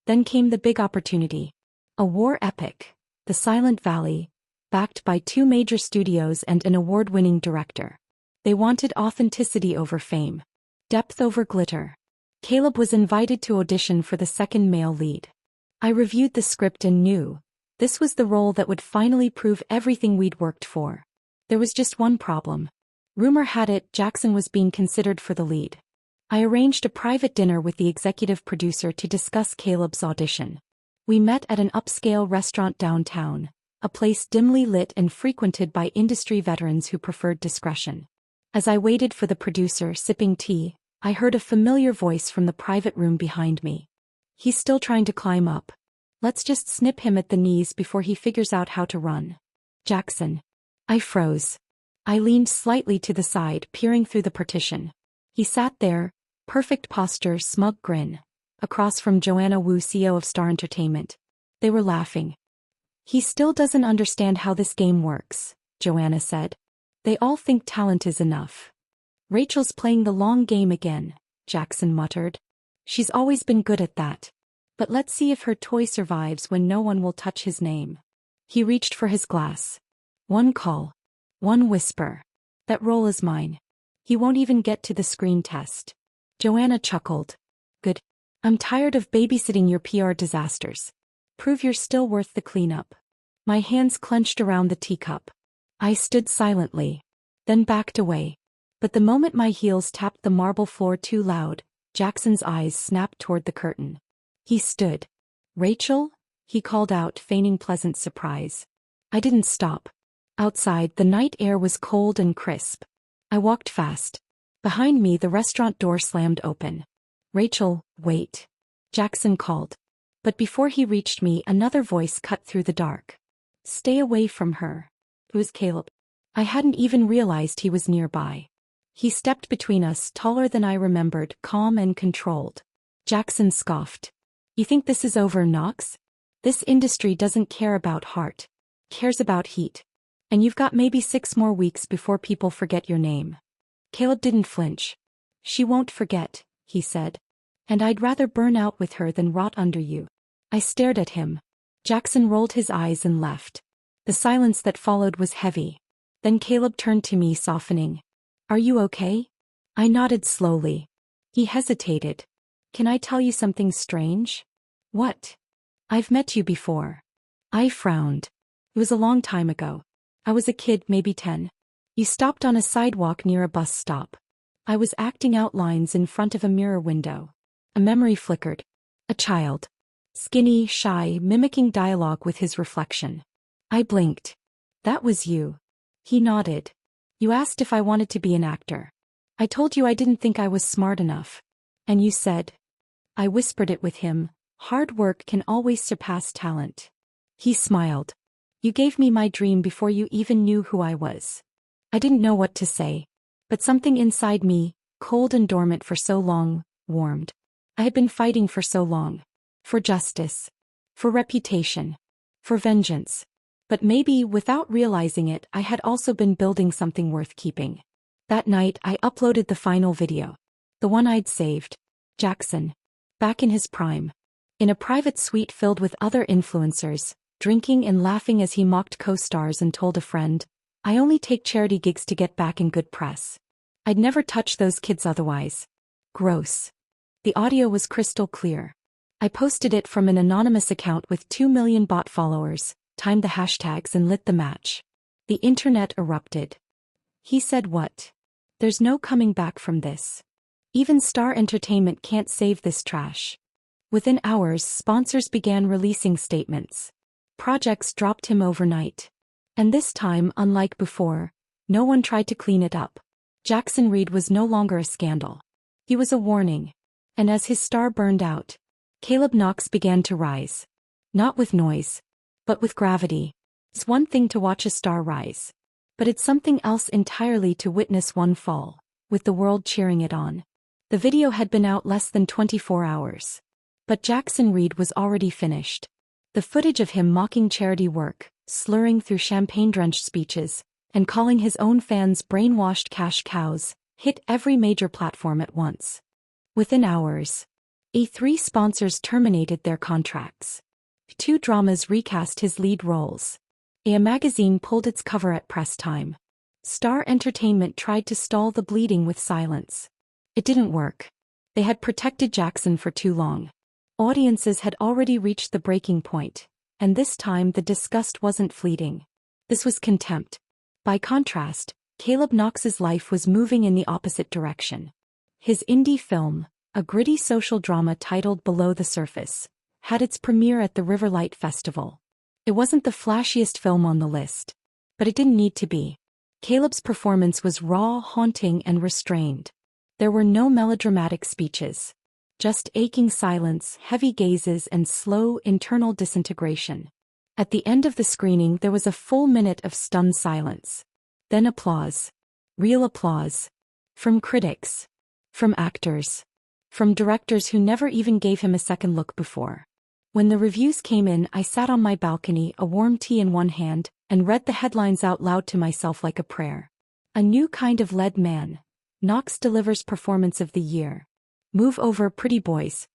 Then came the big opportunity. A war epic, The Silent Valley, backed by 2 major studios and an award-winning director. They wanted authenticity over fame. Depth over glitter. Caleb was invited to audition for the second male lead. I reviewed the script and knew this was the role that would finally prove everything we'd worked for. There was just one problem. Rumor had it Jackson was being considered for the lead. I arranged a private dinner with the executive producer to discuss Caleb's audition. We met at an upscale restaurant downtown, a place dimly lit and frequented by industry veterans who preferred discretion. As I waited for the producer, sipping tea, I heard a familiar voice from the private room behind me. He's still trying to climb up. Let's just snip him at the knees before he figures out how to run. Jackson. I froze. I leaned slightly to the side, peering through the partition. He sat there, perfect posture, smug grin, across from Joanna Wu, CEO of Star Entertainment. They were laughing. He still doesn't understand how this game works, Joanna said. They all think talent is enough. Rachel's playing the long game again, Jackson muttered. She's always been good at that. But let's see if her toy survives when no one will touch his name. He reached for his glass. One call. One whisper. That roll is mine. He won't even get to the screen test. Joanna chuckled. Good. I'm tired of babysitting your PR disasters. Prove you're still worth the cleanup. My hands clenched around the teacup. I stood silently. Then backed away. But the moment my heels tapped the marble floor too loud, Jackson's eyes snapped toward the curtain. He stood. Rachel? He called out, feigning pleasant surprise. I didn't stop. Outside, the night air was cold and crisp. I walked fast. Behind me, the restaurant door slammed open. Rachel, wait. Jackson called. But before he reached me, another voice cut through the dark. Stay away from her. It was Caleb. I hadn't even realized he was nearby. He stepped between us, taller than I remembered, calm and controlled. Jackson scoffed. You think this is over, Knox? This industry doesn't care about heart. Cares about heat. And you've got maybe 6 more weeks before people forget your name. Caleb didn't flinch. She won't forget, he said. And I'd rather burn out with her than rot under you. I stared at him. Jackson rolled his eyes and left. The silence that followed was heavy. Then Caleb turned to me, softening. Are you okay? I nodded slowly. He hesitated. Can I tell you something strange? What? I've met you before. I frowned. It was a long time ago. I was a kid, maybe 10. You stopped on a sidewalk near a bus stop. I was acting out lines in front of a mirror window. A memory flickered. A child. Skinny, shy, mimicking dialogue with his reflection. I blinked. That was you. He nodded. You asked if I wanted to be an actor. I told you I didn't think I was smart enough. And you said. I whispered it with him. Hard work can always surpass talent. He smiled. You gave me my dream before you even knew who I was. I didn't know what to say. But something inside me, cold and dormant for so long, warmed. I had been fighting for so long. For justice. For reputation. For vengeance. But maybe, without realizing it, I had also been building something worth keeping. That night, I uploaded the final video. The one I'd saved. Jackson. Back in his prime. In a private suite filled with other influencers, drinking and laughing as he mocked co-stars and told a friend, I only take charity gigs to get back in good press. I'd never touch those kids otherwise. Gross. The audio was crystal clear. I posted it from an anonymous account with 2 million bot followers, timed the hashtags and lit the match. The internet erupted. He said what? There's no coming back from this. Even Star Entertainment can't save this trash. Within hours, sponsors began releasing statements. Projects dropped him overnight. And this time, unlike before, no one tried to clean it up. Jackson Reed was no longer a scandal. He was a warning. And as his star burned out, Caleb Knox began to rise. Not with noise, but with gravity. It's one thing to watch a star rise. But it's something else entirely to witness one fall, with the world cheering it on. The video had been out less than 24 hours. But Jackson Reed was already finished. The footage of him mocking charity work, slurring through champagne-drenched speeches, and calling his own fans brainwashed cash cows, hit every major platform at once. Within hours, A3 sponsors terminated their contracts. 2 dramas recast his lead roles. A magazine pulled its cover at press time. Star Entertainment tried to stall the bleeding with silence. It didn't work. They had protected Jackson for too long. Audiences had already reached the breaking point, and this time the disgust wasn't fleeting. This was contempt. By contrast, Caleb Knox's life was moving in the opposite direction. His indie film, a gritty social drama titled Below the Surface, had its premiere at the Riverlight Festival. It wasn't the flashiest film on the list, but it didn't need to be. Caleb's performance was raw, haunting, and restrained. There were no melodramatic speeches. Just aching silence, heavy gazes, and slow, internal disintegration. At the end of the screening there was a full minute of stunned silence. Then applause. Real applause. From critics. From actors. From directors who never even gave him a second look before. When the reviews came in, I sat on my balcony, a warm tea in one hand, and read the headlines out loud to myself like a prayer. A new kind of lead man. Knox delivers performance of the year. Move over, pretty boys.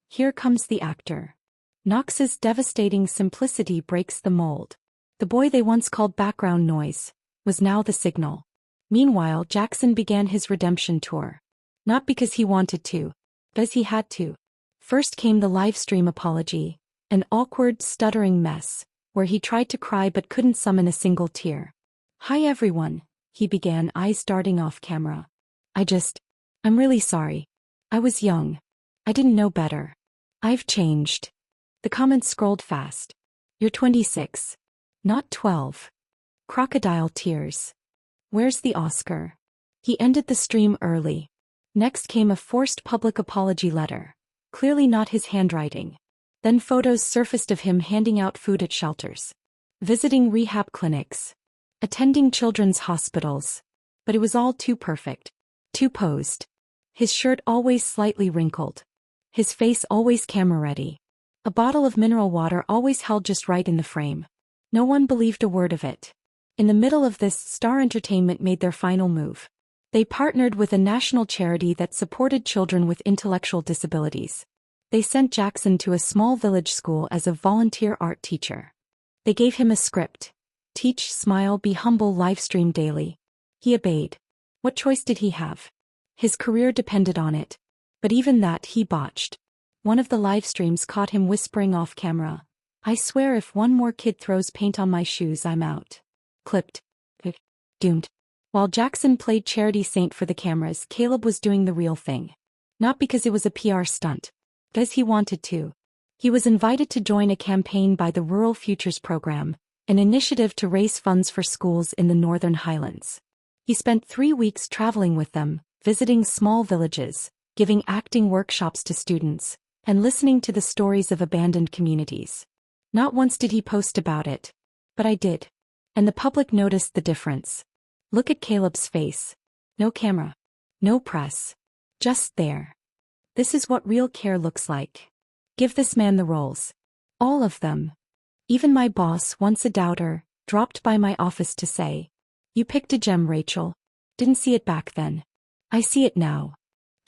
Here comes the actor. Knox's devastating simplicity breaks the mold. The boy they once called background noise was now the signal. Meanwhile, Jackson began his redemption tour. Not because he wanted to, but as he had to. First came the livestream apology, an awkward, stuttering mess, where he tried to cry but couldn't summon a single tear. "Hi everyone," he began, eyes darting off camera. I'm really sorry. I was young. I didn't know better. I've changed." The comments scrolled fast. "You're 26. Not 12. Crocodile tears. Where's the Oscar?" He ended the stream early. Next came a forced public apology letter. Clearly not his handwriting. Then photos surfaced of him handing out food at shelters, visiting rehab clinics, attending children's hospitals. But it was all too perfect. Too posed. His shirt always slightly wrinkled. His face always camera-ready. A bottle of mineral water always held just right in the frame. No one believed a word of it. In the middle of this, Star Entertainment made their final move. They partnered with a national charity that supported children with intellectual disabilities. They sent Jackson to a small village school as a volunteer art teacher. They gave him a script. Teach, smile, be humble, livestream daily. He obeyed. What choice did he have? His career depended on it. But even that he botched. One of the live streams caught him whispering off camera, "I swear if one more kid throws paint on my shoes, I'm out." Clipped. Doomed. While Jackson played charity saint for the cameras, Caleb was doing the real thing. Not because it was a PR stunt. Because he wanted to. He was invited to join a campaign by the Rural Futures Program, an initiative to raise funds for schools in the Northern Highlands. He spent 3 weeks traveling with them, visiting small villages, giving acting workshops to students, and listening to the stories of abandoned communities. Not once did he post about it. But I did. And the public noticed the difference. Look at Caleb's face. No camera. No press. Just there. This is what real care looks like. Give this man the roles. All of them. Even my boss, once a doubter, dropped by my office to say, "You picked a gem, Rachel." Didn't see it back then. I see it now.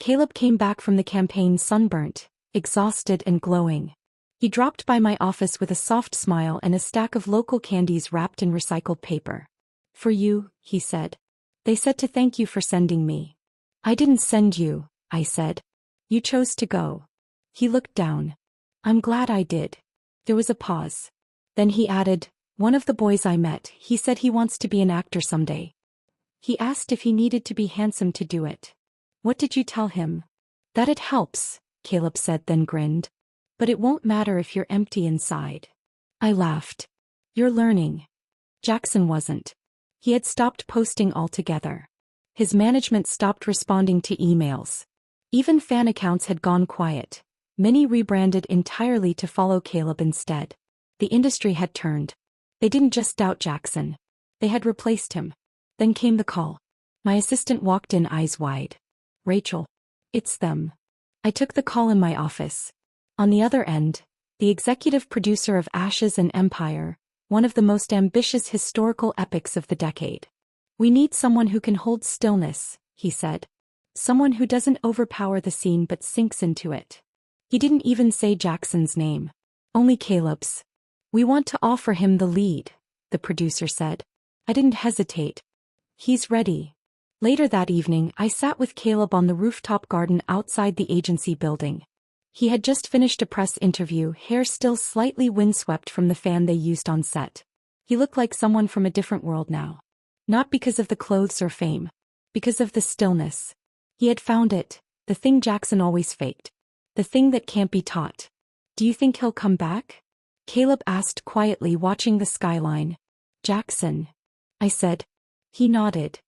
Caleb came back from the campaign sunburnt, exhausted and glowing. He dropped by my office with a soft smile and a stack of local candies wrapped in recycled paper. "For you," he said. "They said to thank you for sending me." "I didn't send you," I said. "You chose to go." He looked down. "I'm glad I did." There was a pause. Then he added, "One of the boys I met, he said he wants to be an actor someday. He asked if he needed to be handsome to do it." "What did you tell him?" "That it helps," Caleb said, then grinned. "But it won't matter if you're empty inside." I laughed. "You're learning." Jackson wasn't. He had stopped posting altogether. His management stopped responding to emails. Even fan accounts had gone quiet. Many rebranded entirely to follow Caleb instead. The industry had turned. They didn't just doubt Jackson. They had replaced him. Then came the call. My assistant walked in, eyes wide. "Rachel. It's them." I took the call in my office. On the other end, the executive producer of Ashes and Empire, one of the most ambitious historical epics of the decade. "We need someone who can hold stillness," he said. "Someone who doesn't overpower the scene but sinks into it." He didn't even say Jackson's name. Only Caleb's. "We want to offer him the lead," the producer said. I didn't hesitate. "He's ready." Later that evening, I sat with Caleb on the rooftop garden outside the agency building. He had just finished a press interview, hair still slightly windswept from the fan they used on set. He looked like someone from a different world now. Not because of the clothes or fame. Because of the stillness. He had found it, the thing Jackson always faked. The thing that can't be taught. "Do you think he'll come back?" Caleb asked quietly, watching the skyline. "Jackson," I said. He nodded.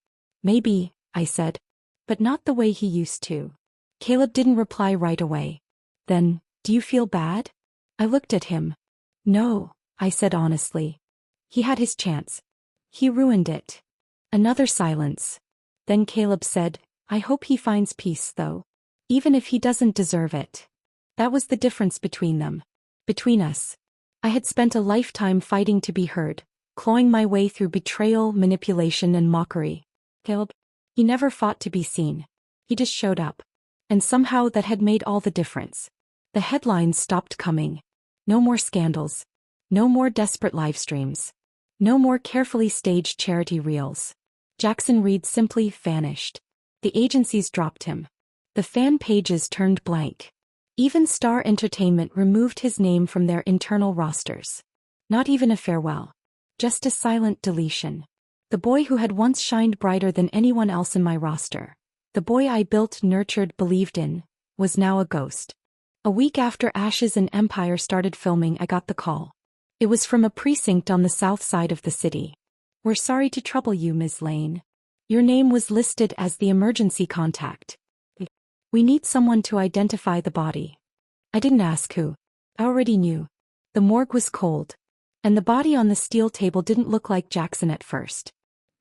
"Maybe," I said. "But not the way he used to." Caleb didn't reply right away. Then, "Do you feel bad?" I looked at him. "No," I said honestly. He had his chance. He ruined it. Another silence. Then Caleb said, "I hope he finds peace though. Even if he doesn't deserve it." That was the difference between them. Between us, I had spent a lifetime fighting to be heard, clawing my way through betrayal, manipulation, and mockery. Caleb, he never fought to be seen. He just showed up. And somehow that had made all the difference. The headlines stopped coming. No more scandals. No more desperate live streams. No more carefully staged charity reels. Jackson Reed simply vanished. The agencies dropped him. The fan pages turned blank. Even Star Entertainment removed his name from their internal rosters. Not even a farewell. Just a silent deletion. The boy who had once shined brighter than anyone else in my roster, the boy I built, nurtured, believed in, was now a ghost. A week after Ashes and Empire started filming, I got the call. It was from a precinct on the south side of the city. "We're sorry to trouble you, Ms. Lane. Your name was listed as the emergency contact. We need someone to identify the body." I didn't ask who. I already knew. The morgue was cold. And the body on the steel table didn't look like Jackson at first.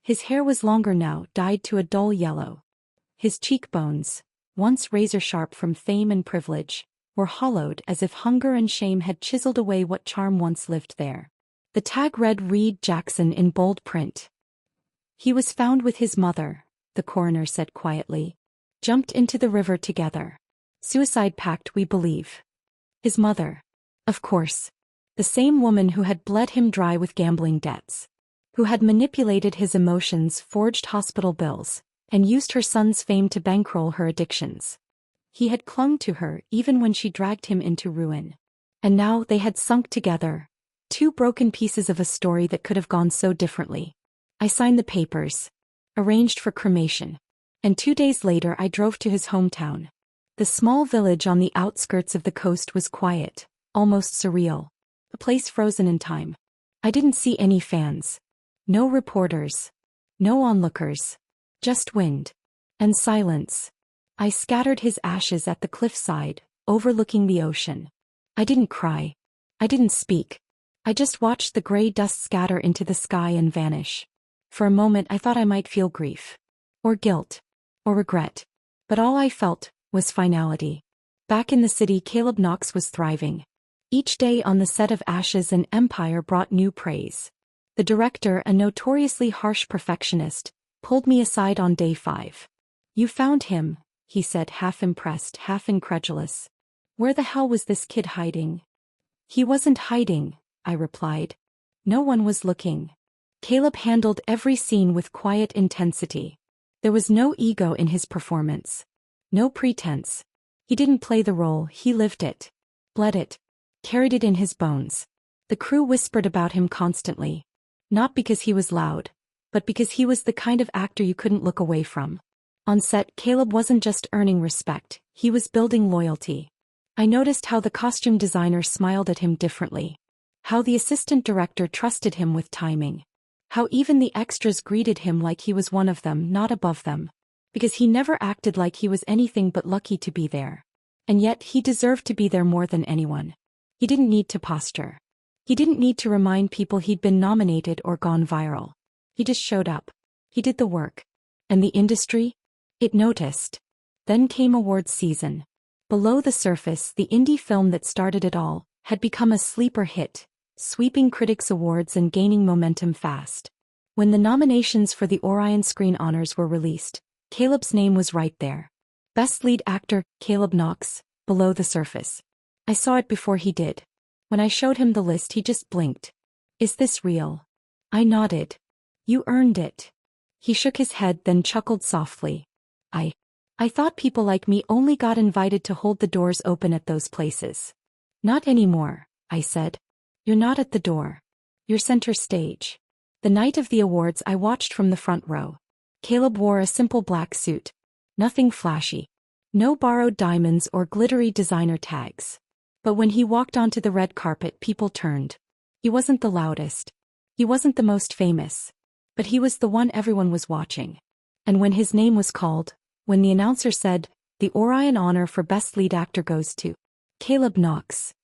His hair was longer now, dyed to a dull yellow. His cheekbones, once razor-sharp from fame and privilege, were hollowed as if hunger and shame had chiseled away what charm once lived there. The tag read Reed Jackson in bold print. "He was found with his mother," the coroner said quietly. "Jumped into the river together. Suicide pact, we believe." His mother. Of course. The same woman who had bled him dry with gambling debts. Who had manipulated his emotions, forged hospital bills, and used her son's fame to bankroll her addictions. He had clung to her even when she dragged him into ruin. And now they had sunk together. Two broken pieces of a story that could have gone so differently. I signed the papers. Arranged for cremation. And 2 days later I drove to his hometown. The small village on the outskirts of the coast was quiet, almost surreal. A place frozen in time. I didn't see any fans. No reporters. No onlookers. Just wind. And silence. I scattered his ashes at the cliffside, overlooking the ocean. I didn't cry. I didn't speak. I just watched the gray dust scatter into the sky and vanish. For a moment I thought I might feel grief. Or guilt. Or regret. But all I felt was finality. Back in the city, Caleb Knox was thriving. Each day on the set of Ashes and Empire brought new praise. The director, a notoriously harsh perfectionist, pulled me aside on day 5. "You found him," he said, half impressed, half incredulous. "Where the hell was this kid hiding?" "He wasn't hiding," I replied. "No one was looking." Caleb handled every scene with quiet intensity. There was no ego in his performance. No pretense. He didn't play the role, he lived it. Bled it. Carried it in his bones. The crew whispered about him constantly. Not because he was loud, but because he was the kind of actor you couldn't look away from. On set, Caleb wasn't just earning respect, he was building loyalty. I noticed how the costume designer smiled at him differently. How the assistant director trusted him with timing. How even the extras greeted him like he was one of them, not above them. Because he never acted like he was anything but lucky to be there. And yet he deserved to be there more than anyone. He didn't need to posture. He didn't need to remind people he'd been nominated or gone viral. He just showed up. He did the work. And the industry? It noticed. Then came awards season. Below the surface, the indie film that started it all had become a sleeper hit, sweeping critics' awards and gaining momentum fast. When the nominations for the Orion Screen Honors were released, Caleb's name was right there. Best Lead Actor, Caleb Knox, Below the Surface. I saw it before he did. When I showed him the list, he just blinked. "Is this real?" I nodded. "You earned it." He shook his head, then chuckled softly. I thought people like me only got invited to hold the doors open at those places." "Not anymore," I said. "You're not at the door. You're center stage." The night of the awards, I watched from the front row. Caleb wore a simple black suit. Nothing flashy. No borrowed diamonds or glittery designer tags. But when he walked onto the red carpet, people turned. He wasn't the loudest. He wasn't the most famous. But he was the one everyone was watching. And when his name was called, when the announcer said, "The Orion honor for Best Lead Actor goes to Caleb Knox,"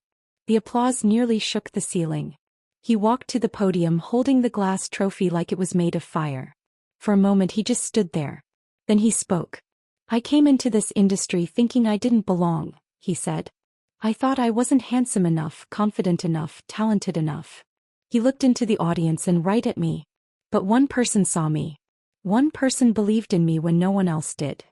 the applause nearly shook the ceiling. He walked to the podium holding the glass trophy like it was made of fire. For a moment he just stood there. Then he spoke. "I came into this industry thinking I didn't belong," he said. I thought I wasn't handsome enough, confident enough, talented enough. He looked into the audience and right at me. But one person saw me. One person believed in me when no one else did.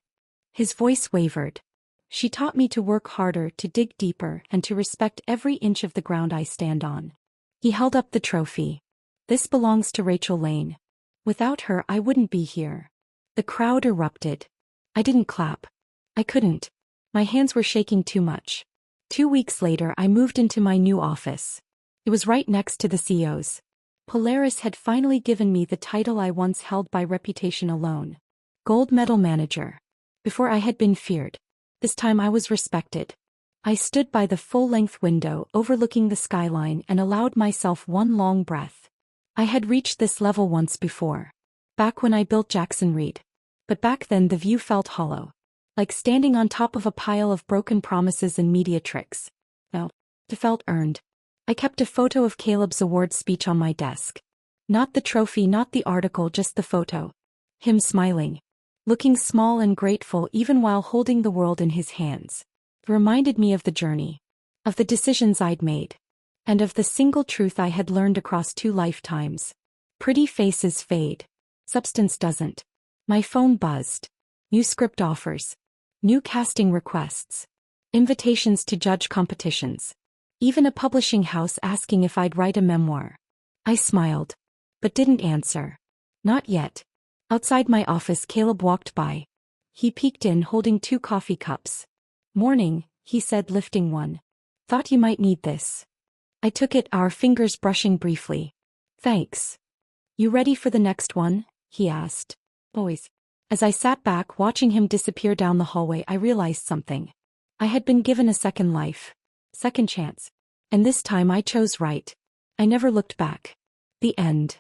His voice wavered. She taught me to work harder, to dig deeper, and to respect every inch of the ground I stand on. He held up the trophy. This belongs to Rachel Lane. Without her, I wouldn't be here. The crowd erupted. I didn't clap. I couldn't. My hands were shaking too much. 2 weeks later, I moved into my new office. It was right next to the CEO's. Polaris had finally given me the title I once held by reputation alone. Gold medal manager. Before I had been feared. This time I was respected. I stood by the full-length window overlooking the skyline and allowed myself one long breath. I had reached this level once before. Back when I built Jackson Reed. But back then the view felt hollow. Like standing on top of a pile of broken promises and media tricks. No, it felt earned. I kept a photo of Caleb's award speech on my desk. Not the trophy, not the article, just the photo. Him smiling. Looking small and grateful even while holding the world in his hands. It reminded me of the journey. Of the decisions I'd made. And of the single truth I had learned across 2 lifetimes. Pretty faces fade. Substance doesn't. My phone buzzed. New script offers. New casting requests. Invitations to judge competitions. Even a publishing house asking if I'd write a memoir. I smiled. But didn't answer. Not yet. Outside my office, Caleb walked by. He peeked in holding 2 coffee cups. "Morning," he said, lifting one. "Thought you might need this." I took it, our fingers brushing briefly. "Thanks. You ready for the next one?" he asked. "Always." As I sat back watching him disappear down the hallway, I realized something. I had been given a second life. Second chance. And this time I chose right. I never looked back. The end.